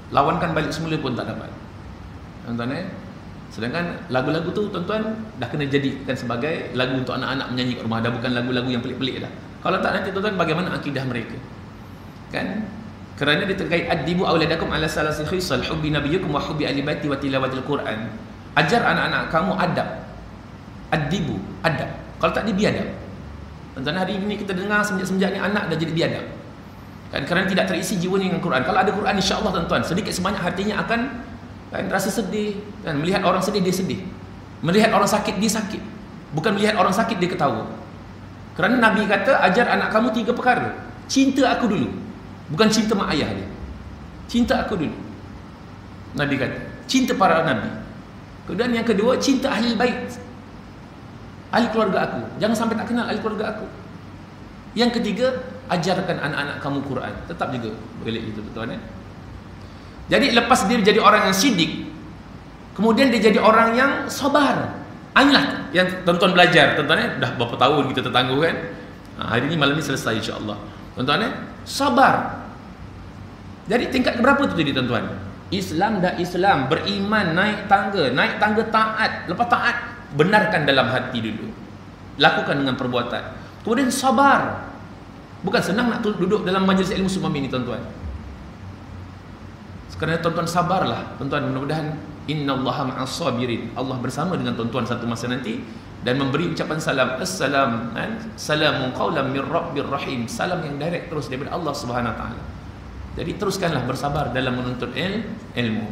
lawankan balik semula pun tak dapat, tuan-tuan. Sedangkan lagu-lagu tu, tuan-tuan, dah kena jadikan sebagai lagu untuk anak-anak menyanyi kat rumah. Dah bukan lagu-lagu yang pelik-pelik dah. Kalau tak, nanti tuan-tuan bagaimana akidah mereka, kan? Kerana dia terkait addibu auladakum ala salasi khisal hubbi nabiyyikum wa hubbi ahli baiti wa tilawatil Quran. Ajar anak-anak kamu adab. Addibu, adab. Kalau tak, dia biadab. Tuan-tuan, hari ini kita dengar semenjak-semenjak ni anak dah jadi biadab, kan? Kerana tidak terisi jiwanya dengan Quran. Kalau ada Quran, insya-Allah tuan-tuan, sedikit sebanyak hatinya akan rasa sedih, kan? Melihat orang sedih, dia sedih. Melihat orang sakit, dia sakit. Bukan melihat orang sakit, dia ketawa. Kerana Nabi kata, ajar anak kamu 3 perkara. Cinta aku dulu, bukan cinta mak ayah dia. Cinta aku dulu, Nabi kata. Cinta para Nabi. Kemudian yang kedua, cinta ahli bait, ahli keluarga aku. Jangan sampai tak kenal ahli keluarga aku. Yang ketiga, ajarkan anak-anak kamu Quran. Tetap juga boleh itu, tuan-tuan. Jadi lepas dia jadi orang yang siddiq, kemudian dia jadi orang yang sabar. Inilah yang tuan-tuan belajar, tuan-tuan. Dah berapa tahun kita tertangguh, kan? Hari ini, malam ni selesai, insya-Allah, tuan-tuan. Sabar. Jadi tingkat berapa tu tadi, tuan-tuan? Islam dah Islam, beriman, naik tangga taat. Lepas taat, benarkan dalam hati dulu, lakukan dengan perbuatan. Kemudian sabar. Bukan senang nak duduk dalam majlis ilmu semua ini, tuan-tuan. Kerana tuan-tuan sabarlah, tuan-tuan. Mudah-mudahan innallaha ma'as sabirin. Allah bersama dengan tuan-tuan satu masa nanti, dan memberi ucapan salam, assalam, salamun qaulan min rabbir rahim, salam yang direct terus daripada Allah Subhanahu wa taala. Jadi teruskanlah bersabar dalam menuntut ilmu.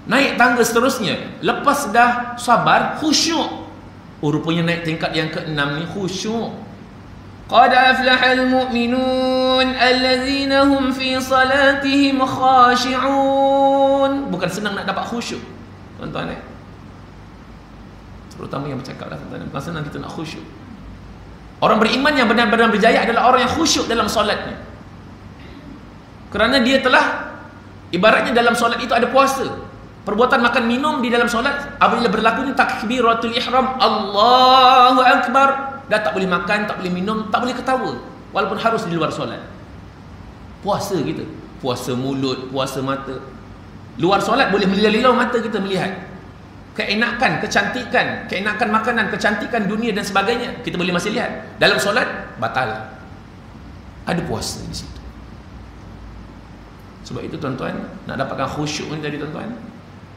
Naik tangga seterusnya, lepas dah sabar, khusyuk. Rupanya naik tingkat yang ke-6 ni khusyuk. Qad aflahal mu'minun allazina hum fi salatihim khashi'un. Bukan senang nak dapat khusyuk, tuan-tuan. Terutama yang bercakap lah, tuan-tuan. Bukan senang kita nak khusyuk. Orang beriman yang benar-benar berjaya adalah orang yang khusyuk dalam solatnya. Kerana dia telah, ibaratnya dalam solat itu ada puasa. Perbuatan makan minum di dalam solat, apabila berlakunya takbiratul ihram, Allahu Akbar, dah tak boleh makan, tak boleh minum, tak boleh ketawa, walaupun harus di luar solat. Puasa kita, puasa mulut, puasa mata. Luar solat boleh melilau-lilau mata kita melihat keenakan, kecantikan, keenakan makanan, kecantikan dunia dan sebagainya, kita boleh masih lihat. Dalam solat, batal. Ada puasa di situ. Sebab itu tuan-tuan, nak dapatkan khusyuk ni tadi tuan-tuan,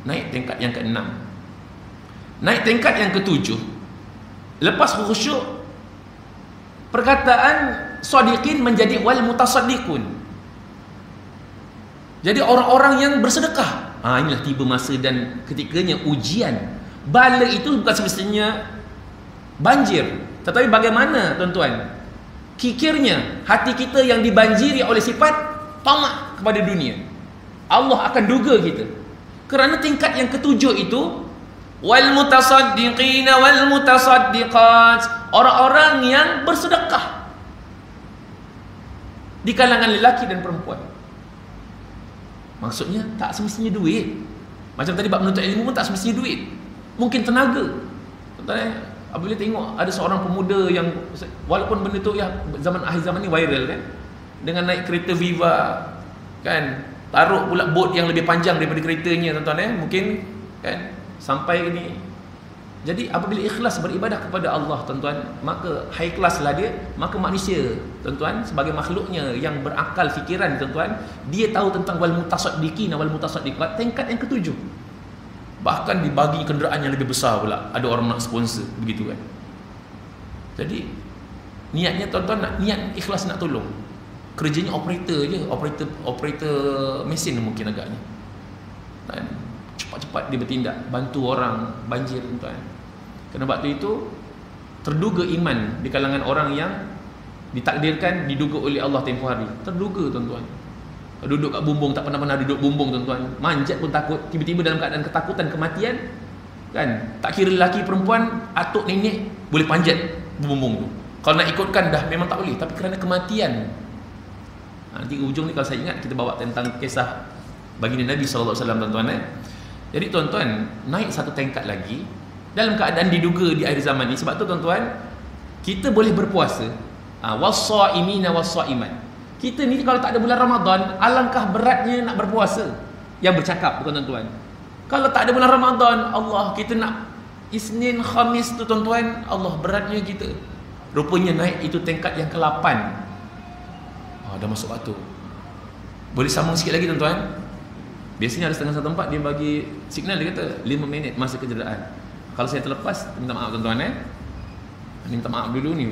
naik tingkat yang ke-6. Naik tingkat yang ke-7. Lepas khusyuk, perkataan shadiqin menjadi wal mutasaddiqun. Jadi orang-orang yang bersedekah. Inilah tiba masa dan ketikanya ujian. Bala itu bukan semestinya banjir, tetapi bagaimana tuan-tuan kikirnya hati kita yang dibanjiri oleh sifat tamak kepada dunia. Allah akan duga kita. Kerana tingkat yang ke-7 itu, wal mutasaddiqina wal mutasaddiqat, orang-orang yang bersedekah di kalangan lelaki dan perempuan. Maksudnya tak semestinya duit. Macam tadi bab menuntut ilmu pun tak semestinya duit. Mungkin tenaga. Apabila tengok ada seorang pemuda yang, walaupun benda tu ya zaman akhir zaman ni viral kan, dengan naik kereta Viva kan, taruh pula bot yang lebih panjang daripada keretanya tuan-tuan, mungkin kan sampai ini. Jadi apabila ikhlas beribadah kepada Allah tuan-tuan, maka high class lah dia. Maka manusia tuan-tuan sebagai makhluknya yang berakal fikiran tuan-tuan, dia tahu tentang wal mutasaddiqin wal mutasaddiqat, tingkat yang ke-7. Bahkan dibagi kenderaan yang lebih besar pula, ada orang nak sponsor begitu kan. Jadi niatnya tuan-tuan nak, niat ikhlas nak tolong. Kerjanya operator je, operator mesin mungkin agaknya. Dan cepat-cepat dia bertindak, bantu orang banjir tuan-tuan. Kerana waktu itu terduga iman di kalangan orang yang ditakdirkan diduga oleh Allah tempoh hari. Terduga tuan-tuan. Duduk kat bumbung, tak pernah duduk bumbung tuan-tuan. Manjat pun takut, tiba-tiba dalam keadaan ketakutan kematian kan. Tak kira lelaki perempuan, atuk nenek boleh panjat bumbung tu. Kalau nak ikutkan dah memang tak boleh, tapi kerana kematian. Nanti ujung ni kalau saya ingat kita bawa tentang kisah baginda Nabi SAW tuan-tuan. Jadi tuan-tuan, naik satu tingkat lagi dalam keadaan diduga di akhir zaman ni. Sebab tu tuan-tuan, kita boleh berpuasa, was-shaimina was-shaimat. Kita ni kalau tak ada bulan Ramadan, alangkah beratnya nak berpuasa. Yang bercakap bukan tuan-tuan. Kalau tak ada bulan Ramadan, Allah, kita nak Isnin, Khamis tu tuan-tuan, Allah beratnya kita. Rupanya naik itu tingkat yang ke-8. Dah masuk waktu. Boleh sambung sikit lagi tuan-tuan. Biasanya ada setengah satu tempat dia bagi signal, dia kata 5 minit masa kejederaan. Kalau saya terlepas, minta maaf tuan-tuan minta maaf dulu ni.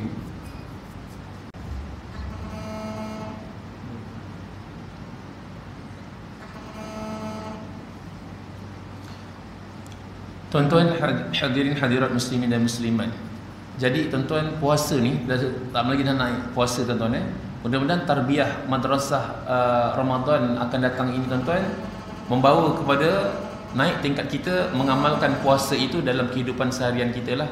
Tuan-tuan hadirin hadirat muslimin dan muslimat. Jadi tuan-tuan, puasa ni dah tak lagi dah naik puasa tuan-tuan. Mudah-mudahan tarbiyah madrasah Ramadan akan datang ini tuan-tuan membawa kepada naik tingkat kita mengamalkan puasa itu dalam kehidupan seharian kita lah.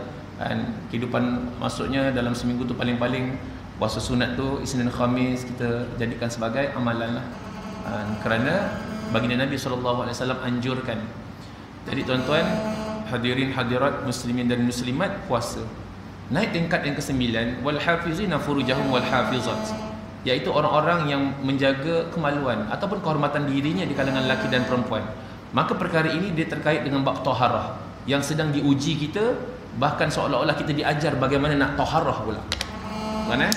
Kehidupan maksudnya dalam seminggu tu paling-paling puasa sunat tu Isnin Khamis kita jadikan sebagai amalan lah. Kerana baginda Nabi SAW anjurkan. Jadi tuan-tuan hadirin hadirat muslimin dan muslimat, puasa. Naik tingkat yang ke-9, wal hafizina furujahum wal hafizat, iaitu orang-orang yang menjaga kemaluan ataupun kehormatan dirinya di kalangan lelaki dan perempuan. Maka perkara ini dia terkait dengan bab taharah yang sedang diuji kita, bahkan seolah-olah kita diajar bagaimana nak taharah pula. Kan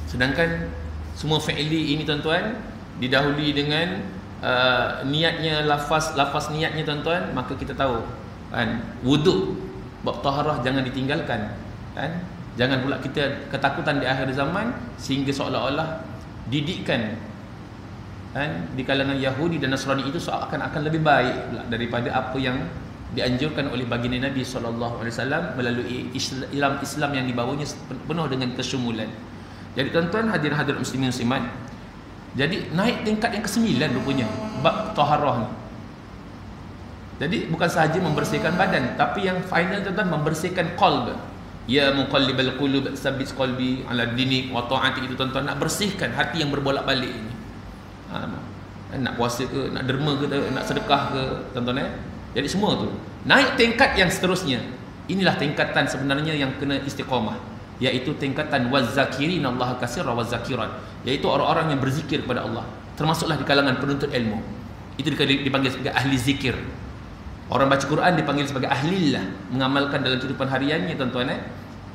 Sedangkan semua fi'li ini tuan-tuan didahului dengan niatnya, lafaz niatnya tuan-tuan, maka kita tahu kan, wuduk bab taharah jangan ditinggalkan kan. Jangan pula kita ketakutan di akhir zaman sehingga seolah-olah didikan kan di kalangan Yahudi dan Nasrani itu seakan-akan lebih baik pula daripada apa yang dianjurkan oleh baginda Nabi SAW melalui Islam yang dibawanya penuh dengan kesyumulan. Jadi tuan-tuan hadirin muslimin muslimat, jadi naik tingkat yang ke-9 rupanya bab taharah ni. Jadi bukan sahaja membersihkan badan, tapi yang final tuan-tuan membersihkan qalb. Ya muqallibal qulub tsabbit qalbi ala dinik wa ta'ati, itu tuan-tuan nak bersihkan hati yang berbolak-balik ini. Nak puasa ke, nak derma ke, nak sedekah ke tuan-tuan Jadi semua tu naik tingkat yang seterusnya. Inilah tingkatan sebenarnya yang kena istiqamah, iaitu tingkatan wazakirin Allah katsira wazakirat, iaitu orang-orang yang berzikir kepada Allah, termasuklah di kalangan penuntut ilmu. Itu dipanggil sebagai ahli zikir. Orang baca Quran dipanggil sebagai ahlillah, mengamalkan dalam kehidupan hariannya tuan-tuan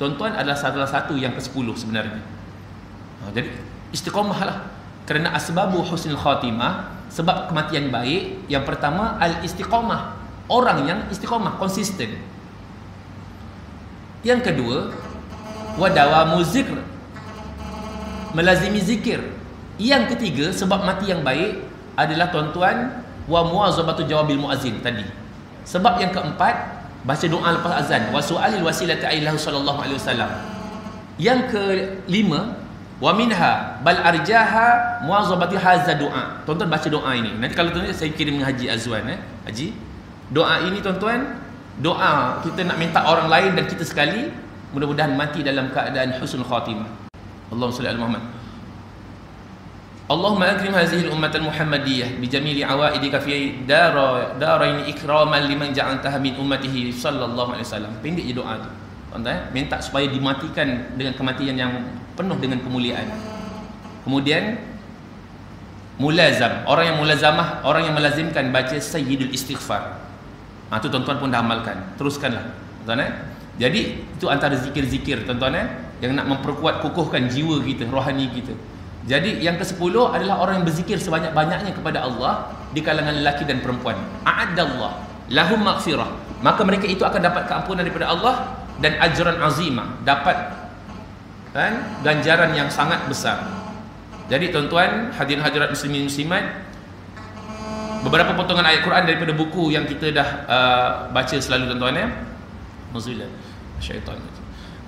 Tuan-tuan adalah salah satu yang ke-10 sebenarnya. Jadi istiqamahlah. Kerana asbabu husnul khatimah, sebab kematian baik, yang pertama al-istiqamah, orang yang istiqamah, konsisten. Yang kedua, wa dawamu zikr, melazimi zikir. Yang ketiga, sebab mati yang baik adalah tuan-tuan wa muwazabatu jawabil muazzin tadi. Sebab yang keempat, baca doa lepas azan, wa su'alil wasilati ilaihi sallallahu alaihi wasallam. Yang kelima, wa minha bal arjaha muwazabati hadza doa. Tuan-tuan baca doa ini. Nanti kalau tuan-tuan saya kirim Haji Azwan Haji. Doa ini tuan-tuan, doa kita nak minta orang lain dan kita sekali mudah-mudahan mati dalam keadaan husnul khatimah. Allahumma shalli ala Muhammad. Allahumma akrim hadhihi al-ummah al-muhammadiyah bi jamili awaidika fi darain ikraman liman ja'altaha min ummatihi sallallahu alaihi wasallam. Pendek je doa tu. Tuan-tuan, minta supaya dimatikan dengan kematian yang penuh dengan kemuliaan. Kemudian mulazam, orang yang mulazamah, orang yang melazimkan baca sayyidul istighfar. Tu tuan-tuan pun dah amalkan. Teruskanlah. Tuan-tuan. Jadi itu antara zikir-zikir tuan-tuan yang nak memperkuat, kukuhkan jiwa kita, rohani kita. Jadi yang ke-10 adalah orang yang berzikir sebanyak-banyaknya kepada Allah di kalangan lelaki dan perempuan. A'adallah lahum maghfirah, maka mereka itu akan dapat keampunan daripada Allah dan ajran azimah, dapat kan ganjaran yang sangat besar. Jadi tuan-tuan, hadirin hadirat muslimin muslimat, beberapa potongan ayat Quran daripada buku yang kita dah baca selalu tuan-tuan Auzubillah syaitan.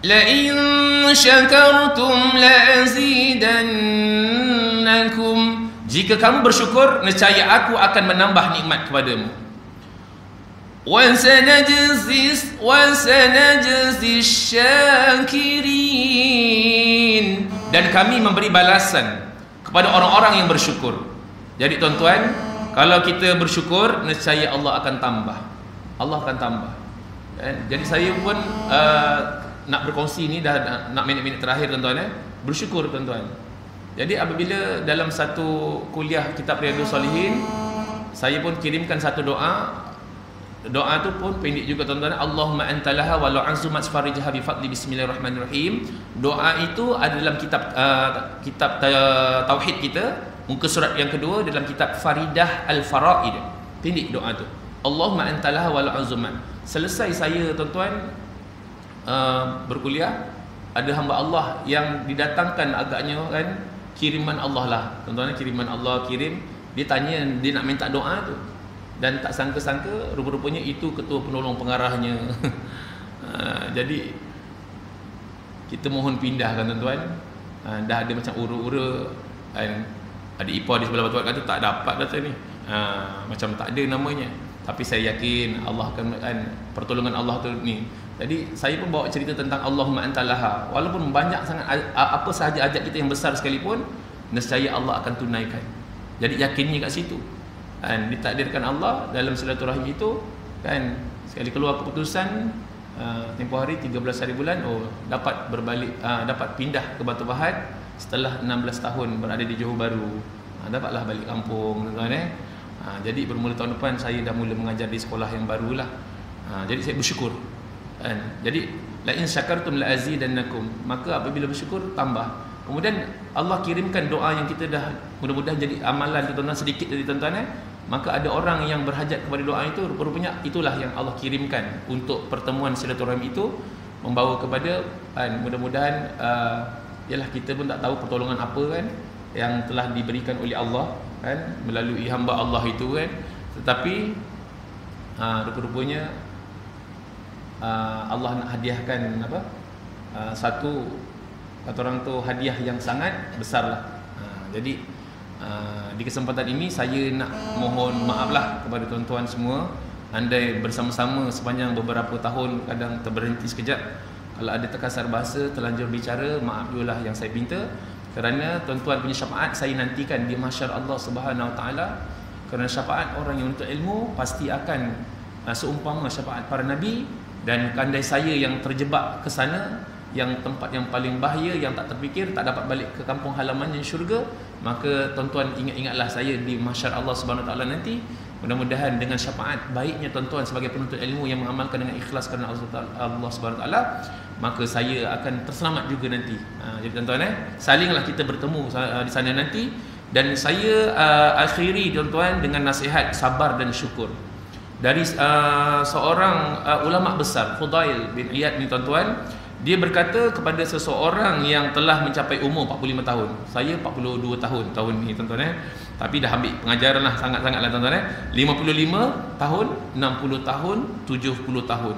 La in syakartum la azidannakum, jika kamu bersyukur nescaya aku akan menambah nikmat kepadamu. Wa sanajzi syakirin, dan kami memberi balasan kepada orang-orang yang bersyukur. Jadi tuan-tuan, kalau kita bersyukur nescaya Allah akan tambah. Allah akan tambah. Jadi saya pun nak berkongsi ni dah nak minit-minit terakhir tuan-tuan bersyukur tuan-tuan. Jadi apabila dalam satu kuliah kitab Riyadhus Shalihin, saya pun kirimkan satu doa. Doa tu pun pendek juga tuan-tuan. Allahumma antalaha wa la'azumat farijha bi fadli bismillahirrahmanirrahim. Doa itu ada dalam kitab tauhid kita, muka surat yang kedua dalam kitab Faridah Al-Faraid. Pendek doa tu. Allahumma antalaha wa la'azumat. Selesai saya tuan-tuan berkuliah, ada hamba Allah yang didatangkan agaknya kan, kiriman Allah lah tuan-tuan, kiriman Allah kirim. Dia tanya, dia nak minta doa tu, dan tak sangka-sangka rupa-rupanya itu ketua penolong pengarahnya. Jadi kita mohon pindah kan tuan-tuan. Dah ada macam ura-ura kan, ada ipar di sebelah batu kata tak dapat data ni, macam tak ada namanya. Tapi saya yakin Allah akan pertolongan Allah tu ni. Jadi saya pun bawa cerita tentang Allahumma antalaha. Walaupun banyak sangat apa sahaja ajak kita yang besar sekalipun, nescaya Allah akan tunaikan. Jadi yakinnya kat situ. Kan ditakdirkan Allah dalam silaturahim itu kan, sekali keluar keputusan tempoh hari 13 hari bulan, dapat berbalik, dapat pindah ke Batu Pahat setelah 16 tahun berada di Johor Bahru. Dapatlah balik kampung tuan-tuan jadi bermula tahun depan saya dah mula mengajar di sekolah yang barulah. Jadi saya bersyukur. Jadi la in syakartum la azidannakum, maka apabila bersyukur tambah. Kemudian Allah kirimkan doa yang kita dah mudah-mudahan jadi amalan tuan-tuan sedikit dari tuan-tuan maka ada orang yang berhajat kepada doa itu, rupanya itulah yang Allah kirimkan untuk pertemuan silaturahim itu, membawa kepada mudah-mudahan ialah kita pun tak tahu pertolongan apa kan yang telah diberikan oleh Allah kan melalui hamba Allah itu kan, tetapi rupa-rupanya Allah nak hadiahkan apa satu kata orang tu hadiah yang sangat besar lah. Jadi di kesempatan ini saya nak mohon maaflah kepada tuan-tuan semua, andai bersama-sama sepanjang beberapa tahun kadang terberhenti sekejap, kalau ada terkasar bahasa, terlanjur bicara, maaf jugalah yang saya minta, kerana tuan-tuan punya syafaat saya nantikan di mahsyar Allah Subhanahu Wa Taala. Kerana syafaat orang yang menuntut ilmu pasti akan seumpama syafaat para nabi, dan andai saya yang terjebak ke sana, yang tempat yang paling bahaya, yang tak terfikir, tak dapat balik ke kampung halamannya syurga, maka tuan-tuan ingat-ingatlah saya di mahsyar Allah Subhanahu Wa Taala nanti. Mudah-mudahan dengan syafaat baiknya tuan-tuan sebagai penuntut ilmu yang mengamalkan dengan ikhlas kerana Allah Subhanahu Wa Taala, maka saya akan terselamat juga nanti. Jadi tuan-tuan salinglah kita bertemu di sana nanti. Dan saya akhiri tuan-tuan dengan nasihat sabar dan syukur dari seorang ulama besar, Fudail bin Iyad ni tuan-tuan. Dia berkata kepada seseorang yang telah mencapai umur 45 tahun. Saya 42 tahun ni tuan-tuan tapi dah ambil pengajaran lah, sangat-sangat lah tuan-tuan 55 tahun, 60 tahun, 70 tahun.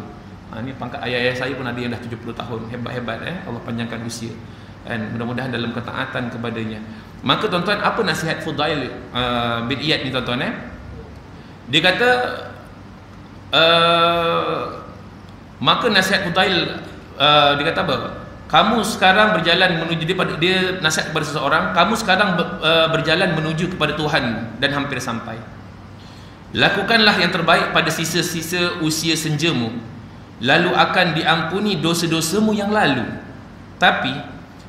Ni pangkat ayah-ayah saya pun ada yang dah 70 tahun. Hebat-hebat Allah panjangkan usia. Dan mudah-mudahan dalam ketaatan kepadanya. Maka tuan-tuan, apa nasihat Fudail bin Iyad ni tuan-tuan Dia kata maka nasihat Fudail dia kata apa? Kamu sekarang berjalan menuju dia nasihat kepada seseorang, kamu sekarang berjalan menuju kepada Tuhan dan hampir sampai. Lakukanlah yang terbaik pada sisa-sisa usia senjamu, lalu akan diampuni dosa-dosamu yang lalu. Tapi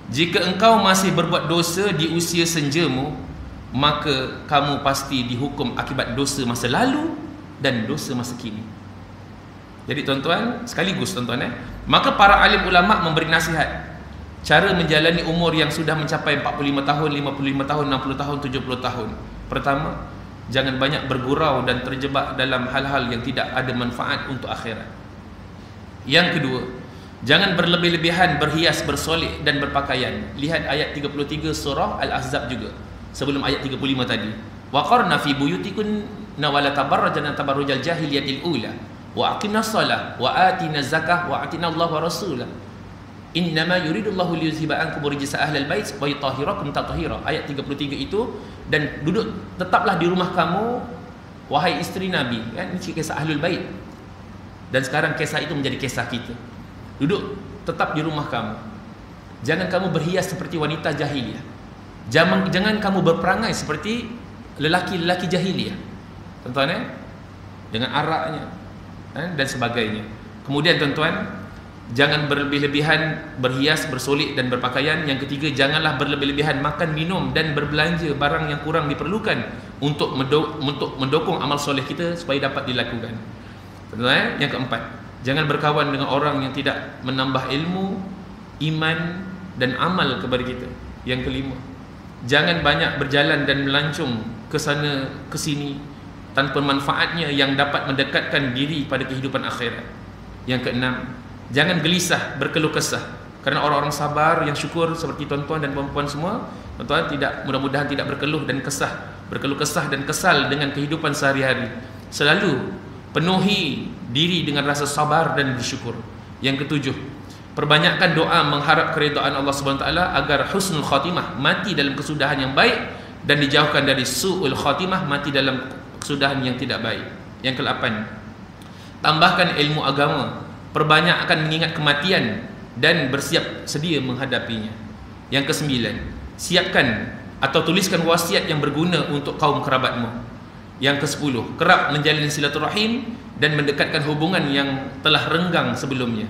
jika engkau masih berbuat dosa di usia senjamu, maka kamu pasti dihukum akibat dosa masa lalu dan dosa masa kini. Jadi tuan-tuan, sekaligus tuan-tuan maka para alim ulama memberi nasihat cara menjalani umur yang sudah mencapai 45 tahun, 55 tahun, 60 tahun, 70 tahun. Pertama, jangan banyak bergurau dan terjebak dalam hal-hal yang tidak ada manfaat untuk akhirat. Yang kedua, jangan berlebih-lebihan berhias, bersolek dan berpakaian. Lihat ayat 33 surah Al-Ahzab juga, sebelum ayat 35 tadi. Waqarna fi buyutikunna wa la tabarrajna tabarrujal jahiliyatil ula wa aqimna shalah wa atina zakah wa atina Allah wa rasulah innama yuridullahu liyuzhiba ankum rijsa ahlal bait wa yutahhirakum tathira. Ayat 33 itu. Dan duduk tetaplah di rumah kamu wahai isteri Nabi, kan ini kisah ahlul bait, dan sekarang kisah itu menjadi kisah kita. Duduk tetap di rumah kamu, jangan kamu berhias seperti wanita jahiliyah, jangan kamu berperangai seperti lelaki-lelaki jahiliyah tuan-tuan dengan araknya dan sebagainya. Kemudian tuan-tuan, jangan berlebih-lebihan berhias, bersolek dan berpakaian. Yang ketiga, janganlah berlebih-lebihan makan, minum dan berbelanja barang yang kurang diperlukan untuk mendukung amal soleh kita supaya dapat dilakukan. Tuan-tuan, yang keempat, jangan berkawan dengan orang yang tidak menambah ilmu, iman dan amal kepada kita. Yang kelima, jangan banyak berjalan dan melancung ke sana ke sini tanpa manfaatnya yang dapat mendekatkan diri pada kehidupan akhirat. Yang keenam, jangan gelisah berkeluh kesah, kerana orang-orang sabar yang syukur seperti tuan-tuan dan puan-puan semua, tuan-tuan mudah-mudahan tidak berkeluh kesah dan kesal dengan kehidupan sehari-hari. Selalu penuhi diri dengan rasa sabar dan bersyukur. Yang ketujuh, perbanyakkan doa mengharap keridhaan Allah Subhanahu Wa Taala agar husnul khatimah, mati dalam kesudahan yang baik, dan dijauhkan dari su'ul khatimah, mati dalam kesudahan yang tidak baik. Yang ke-8, tambahkan ilmu agama, perbanyakkan mengingat kematian dan bersiap sedia menghadapinya. Yang ke-9, siapkan atau tuliskan wasiat yang berguna untuk kaum kerabatmu. Yang ke-10, kerap menjalin silaturahim dan mendekatkan hubungan yang telah renggang sebelumnya.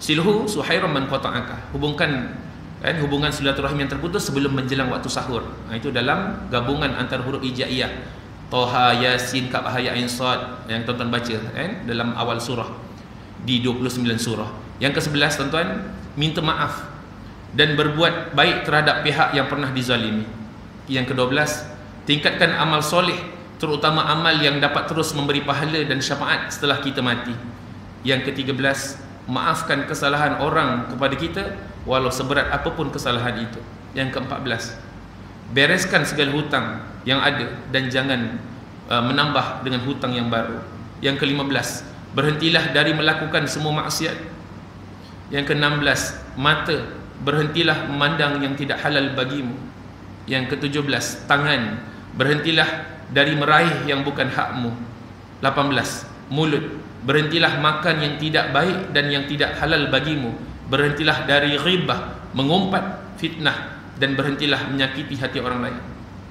Silhu suhairan man qata'aka, hubungan silaturahim yang terputus sebelum menjelang waktu sahur. Itu dalam gabungan antara huruf hijaiyah Toha, Yasin, Kaf, Ha, Ya, Ain, Sad yang tuan-tuan baca dalam awal surah di 29 surah. Yang ke-11 tuan-tuan, minta maaf dan berbuat baik terhadap pihak yang pernah dizalimi. Yang ke-12, tingkatkan amal soleh, terutama amal yang dapat terus memberi pahala dan syafaat setelah kita mati. Yang ke-13, maafkan kesalahan orang kepada kita walau seberat apapun kesalahan itu. Yang ke-14, bereskan segala hutang yang ada dan jangan menambah dengan hutang yang baru. Yang ke-15, berhentilah dari melakukan semua maksiat. Yang ke-16, mata, berhentilah memandang yang tidak halal bagimu. Yang ke-17, tangan, berhentilah dari meraih yang bukan hakmu. 18, mulut, berhentilah makan yang tidak baik dan yang tidak halal bagimu. Berhentilah dari ghibah, mengumpat, fitnah, dan berhentilah menyakiti hati orang lain.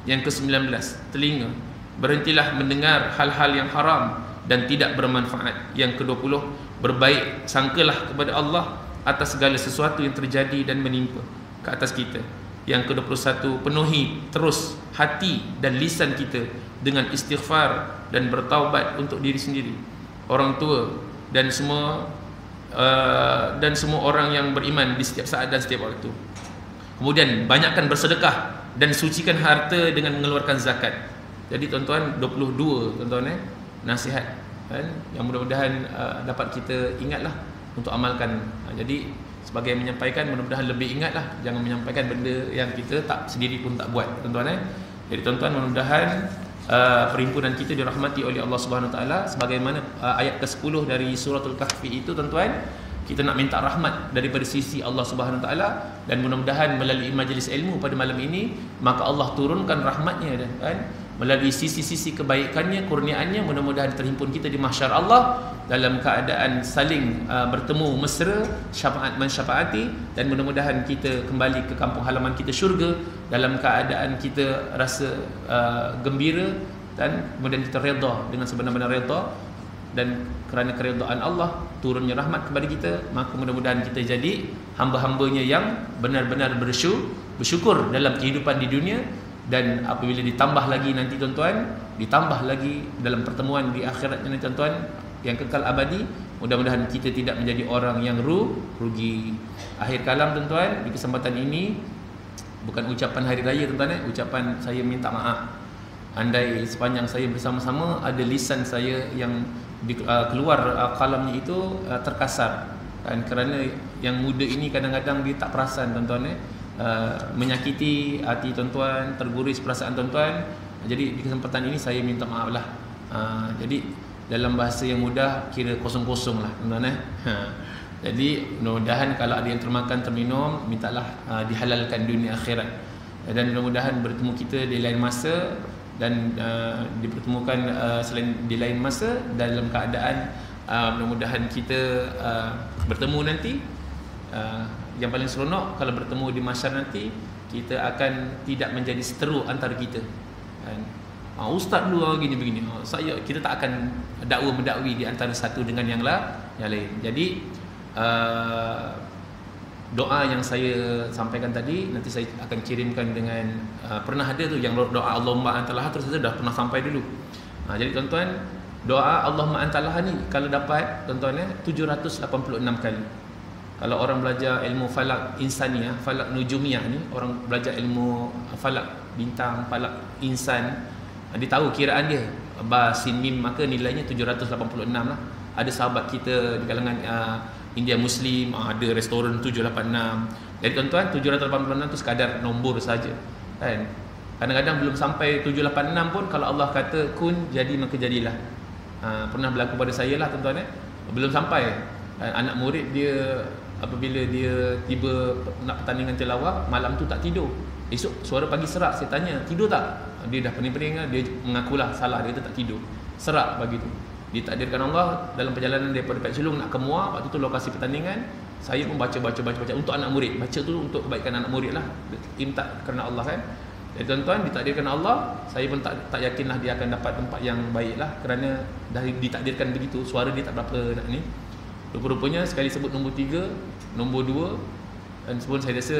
Yang ke-19, telinga, berhentilah mendengar hal-hal yang haram dan tidak bermanfaat. Yang ke-20, berbaik sangkalah kepada Allah atas segala sesuatu yang terjadi dan menimpa ke atas kita. Yang ke-21, penuhi terus hati dan lisan kita dengan istighfar dan bertaubat untuk diri sendiri, orang tua, dan semua orang yang beriman di setiap saat dan setiap waktu. Kemudian banyakkan bersedekah dan sucikan harta dengan mengeluarkan zakat. Jadi tuan-tuan, 22 tuan-tuan nasihat kan, yang mudah-mudahan dapat kita ingatlah untuk amalkan. Jadi sebagai yang menyampaikan, mudah-mudahan lebih ingatlah, jangan menyampaikan benda yang kita tak sendiri pun tak buat tuan-tuan. Jadi tuan-tuan, mudah-mudahan perhimpunan kita dirahmati oleh Allah Subhanahu Wa Taala, sebagaimana ayat ke-10 dari suratul Kahfi itu tuan-tuan, kita nak minta rahmat daripada sisi Allah Subhanahu Wa Taala, dan mudah-mudahan melalui majlis ilmu pada malam ini maka Allah turunkan rahmatnya kan, melalui sisi-sisi kebaikannya, kurniaannya, mudah-mudahan terhimpun kita di mahsyar Allah dalam keadaan saling bertemu mesra, syafaat mensyafaati, dan mudah-mudahan kita kembali ke kampung halaman kita syurga dalam keadaan kita rasa gembira, dan kemudian kita redha dengan sebenar-benar redha, dan kerana keredaan Allah turunnya rahmat kepada kita, maka mudah-mudahan kita jadi hamba-hambanya yang benar-benar bersyukur dalam kehidupan di dunia. Dan apabila ditambah lagi nanti tuan-tuan, ditambah lagi dalam pertemuan di akhirat nanti tuan-tuan yang kekal abadi, mudah-mudahan kita tidak menjadi orang yang rugi. Akhir kalam tuan-tuan, di kesempatan ini bukan ucapan hari raya tuan-tuan, ucapan saya minta maaf. Andai sepanjang saya bersama-sama ada lisan saya yang keluar kalamnya itu terkasar, dan kerana yang muda ini kadang-kadang dia tak perasan tuan-tuan, menyakiti hati tuan-tuan, terguris perasaan tuan-tuan. Jadi di kesempatan ini saya minta maaf lah. Jadi dalam bahasa yang mudah, kira kosong-kosong lah tuan-tuan. Jadi mudah-mudahan kalau ada yang termakan terminum, mintalah dihalalkan dunia akhirat, dan mudah-mudahan bertemu kita di lain masa, dan dipertemukan selain di lain masa dalam keadaan mudah-mudahan kita bertemu nanti. Yang paling seronok kalau bertemu di mahsyar nanti, kita akan tidak menjadi seteru antara kita kan. Ustaz dulu gini begini, kita tak akan mendakwi di antara satu dengan yang lain. Jadi doa yang saya sampaikan tadi nanti saya akan kirimkan dengan pernah ada tu yang doa Allahumma antalah, terus saya dah pernah sampai dulu. Jadi tuan-tuan, doa Allahumma antalah ni kalau dapat tuan-tuan 786 kali. Kalau orang belajar ilmu falak insaniah, falak nujumiyah ni, orang belajar ilmu falak bintang, falak insan, dia tahu kiraan dia ba sin mim, maka nilainya 786 lah. Ada sahabat kita di kalangan India Muslim, ada restoran 786. Jadi tuan-tuan, 786 tu sekadar nombor saja kan. Kadang-kadang belum sampai 786 pun kalau Allah kata kun, jadi maka jadilah. Pernah berlaku pada saya lah tuan-tuan, belum sampai anak murid dia, apabila dia tiba nak pertandingan tilawah, malam tu tak tidur. Esok suara pagi serak, saya tanya tidur tak? Dia dah pening-pening, dia mengakulah salah, dia tak tidur. Serak pagi tu. Ditakdirkan Allah dalam perjalanan daripada Pek Selong nak ke Muar, waktu tu lokasi pertandingan, saya pun baca untuk anak murid. Baca tu untuk kebaikan anak murid lah, minta kerana Allah kan. Jadi tuan-tuan, ditakdirkan Allah, saya pun tak yakinlah dia akan dapat tempat yang baik lah, kerana dah ditakdirkan begitu, suara dia tak berapa nak ni. Rupa-rupanya sekali sebut nombor 3, nombor 2, dan sebelum saya rasa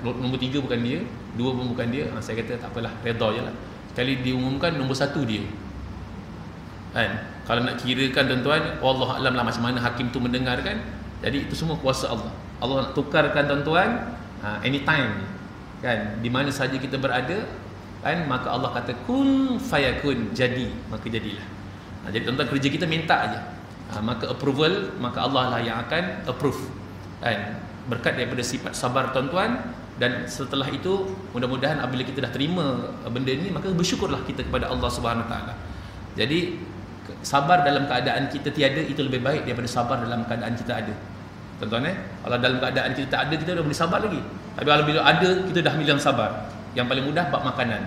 nombor 3 bukan dia, 2 pun bukan dia, saya kata tak apalah, redha je lah. Sekali diumumkan nombor 1 dia kan. Kalau nak kirakan tuan-tuan, wallahu a'lam lah macam mana hakim tu mendengar kan. Jadi itu semua kuasa Allah. Allah nak tukarkan tuan-tuan anytime kan, di mana saja kita berada kan, maka Allah kata kun fayakun, jadi maka jadilah. Jadi tuan-tuan kerja kita minta aja, maka approval, maka Allah lah yang akan approve kan, berkat daripada sifat sabar tuan-tuan. Dan setelah itu mudah-mudahan apabila kita dah terima benda ni, maka bersyukurlah kita kepada Allah Subhanahu Wa Taala. Jadi sabar dalam keadaan kita tiada itu lebih baik daripada sabar dalam keadaan kita ada. Tuan-tuan kalau dalam keadaan kita tak ada, kita dah boleh sabar lagi. Tapi kalau bila ada, kita dah hilang sabar. Yang paling mudah bab makanan.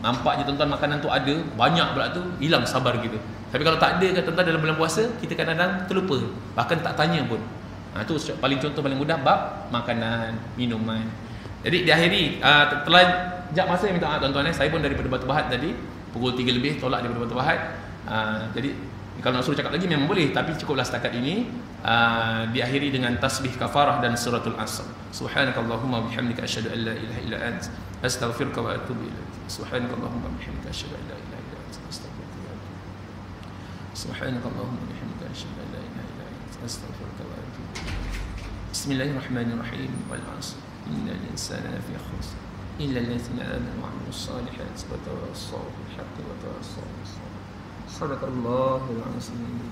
Nampak je tuan-tuan makanan tu ada, banyak pula tu, hilang sabar kita. Tapi kalau tak ada kan tuan-tuan dalam bulan puasa, kita kadang-kadang terlupa, bahkan tak tanya pun. Itu paling contoh paling mudah bab makanan, minuman. Jadi diakhiri telah jap masa yang minta maaf tuan-tuan. Saya pun daripada Batu Pahat tadi pukul 3 lebih tolak daripada Batu Pahat. Jadi kalau nak suruh cakap lagi memang boleh, tapi cukuplah setakat ini. Diakhiri dengan tasbih kafarah dan suratul Asr. Subhanakallahumma bihamdika asyhadu an la ilaha illa anta astaghfiruka wa atubu ilaik. Subhanakallahumma bihamdika asyhadu an la ilaha illa anta astaghfiruka wa atubu ilaik. Subhanakallahumma bihamdika asyhadu an la ilaha illa anta astaghfiruka wa atubu ilaik. Bismillahirrahmanirrahim. Wal 'asr. Innal insana lafi khusr illa alladhina amanu wa 'amilus salihati wa tawassaw bil haqqi wa tawassaw bis sabr. Sadaqallahul 'azim.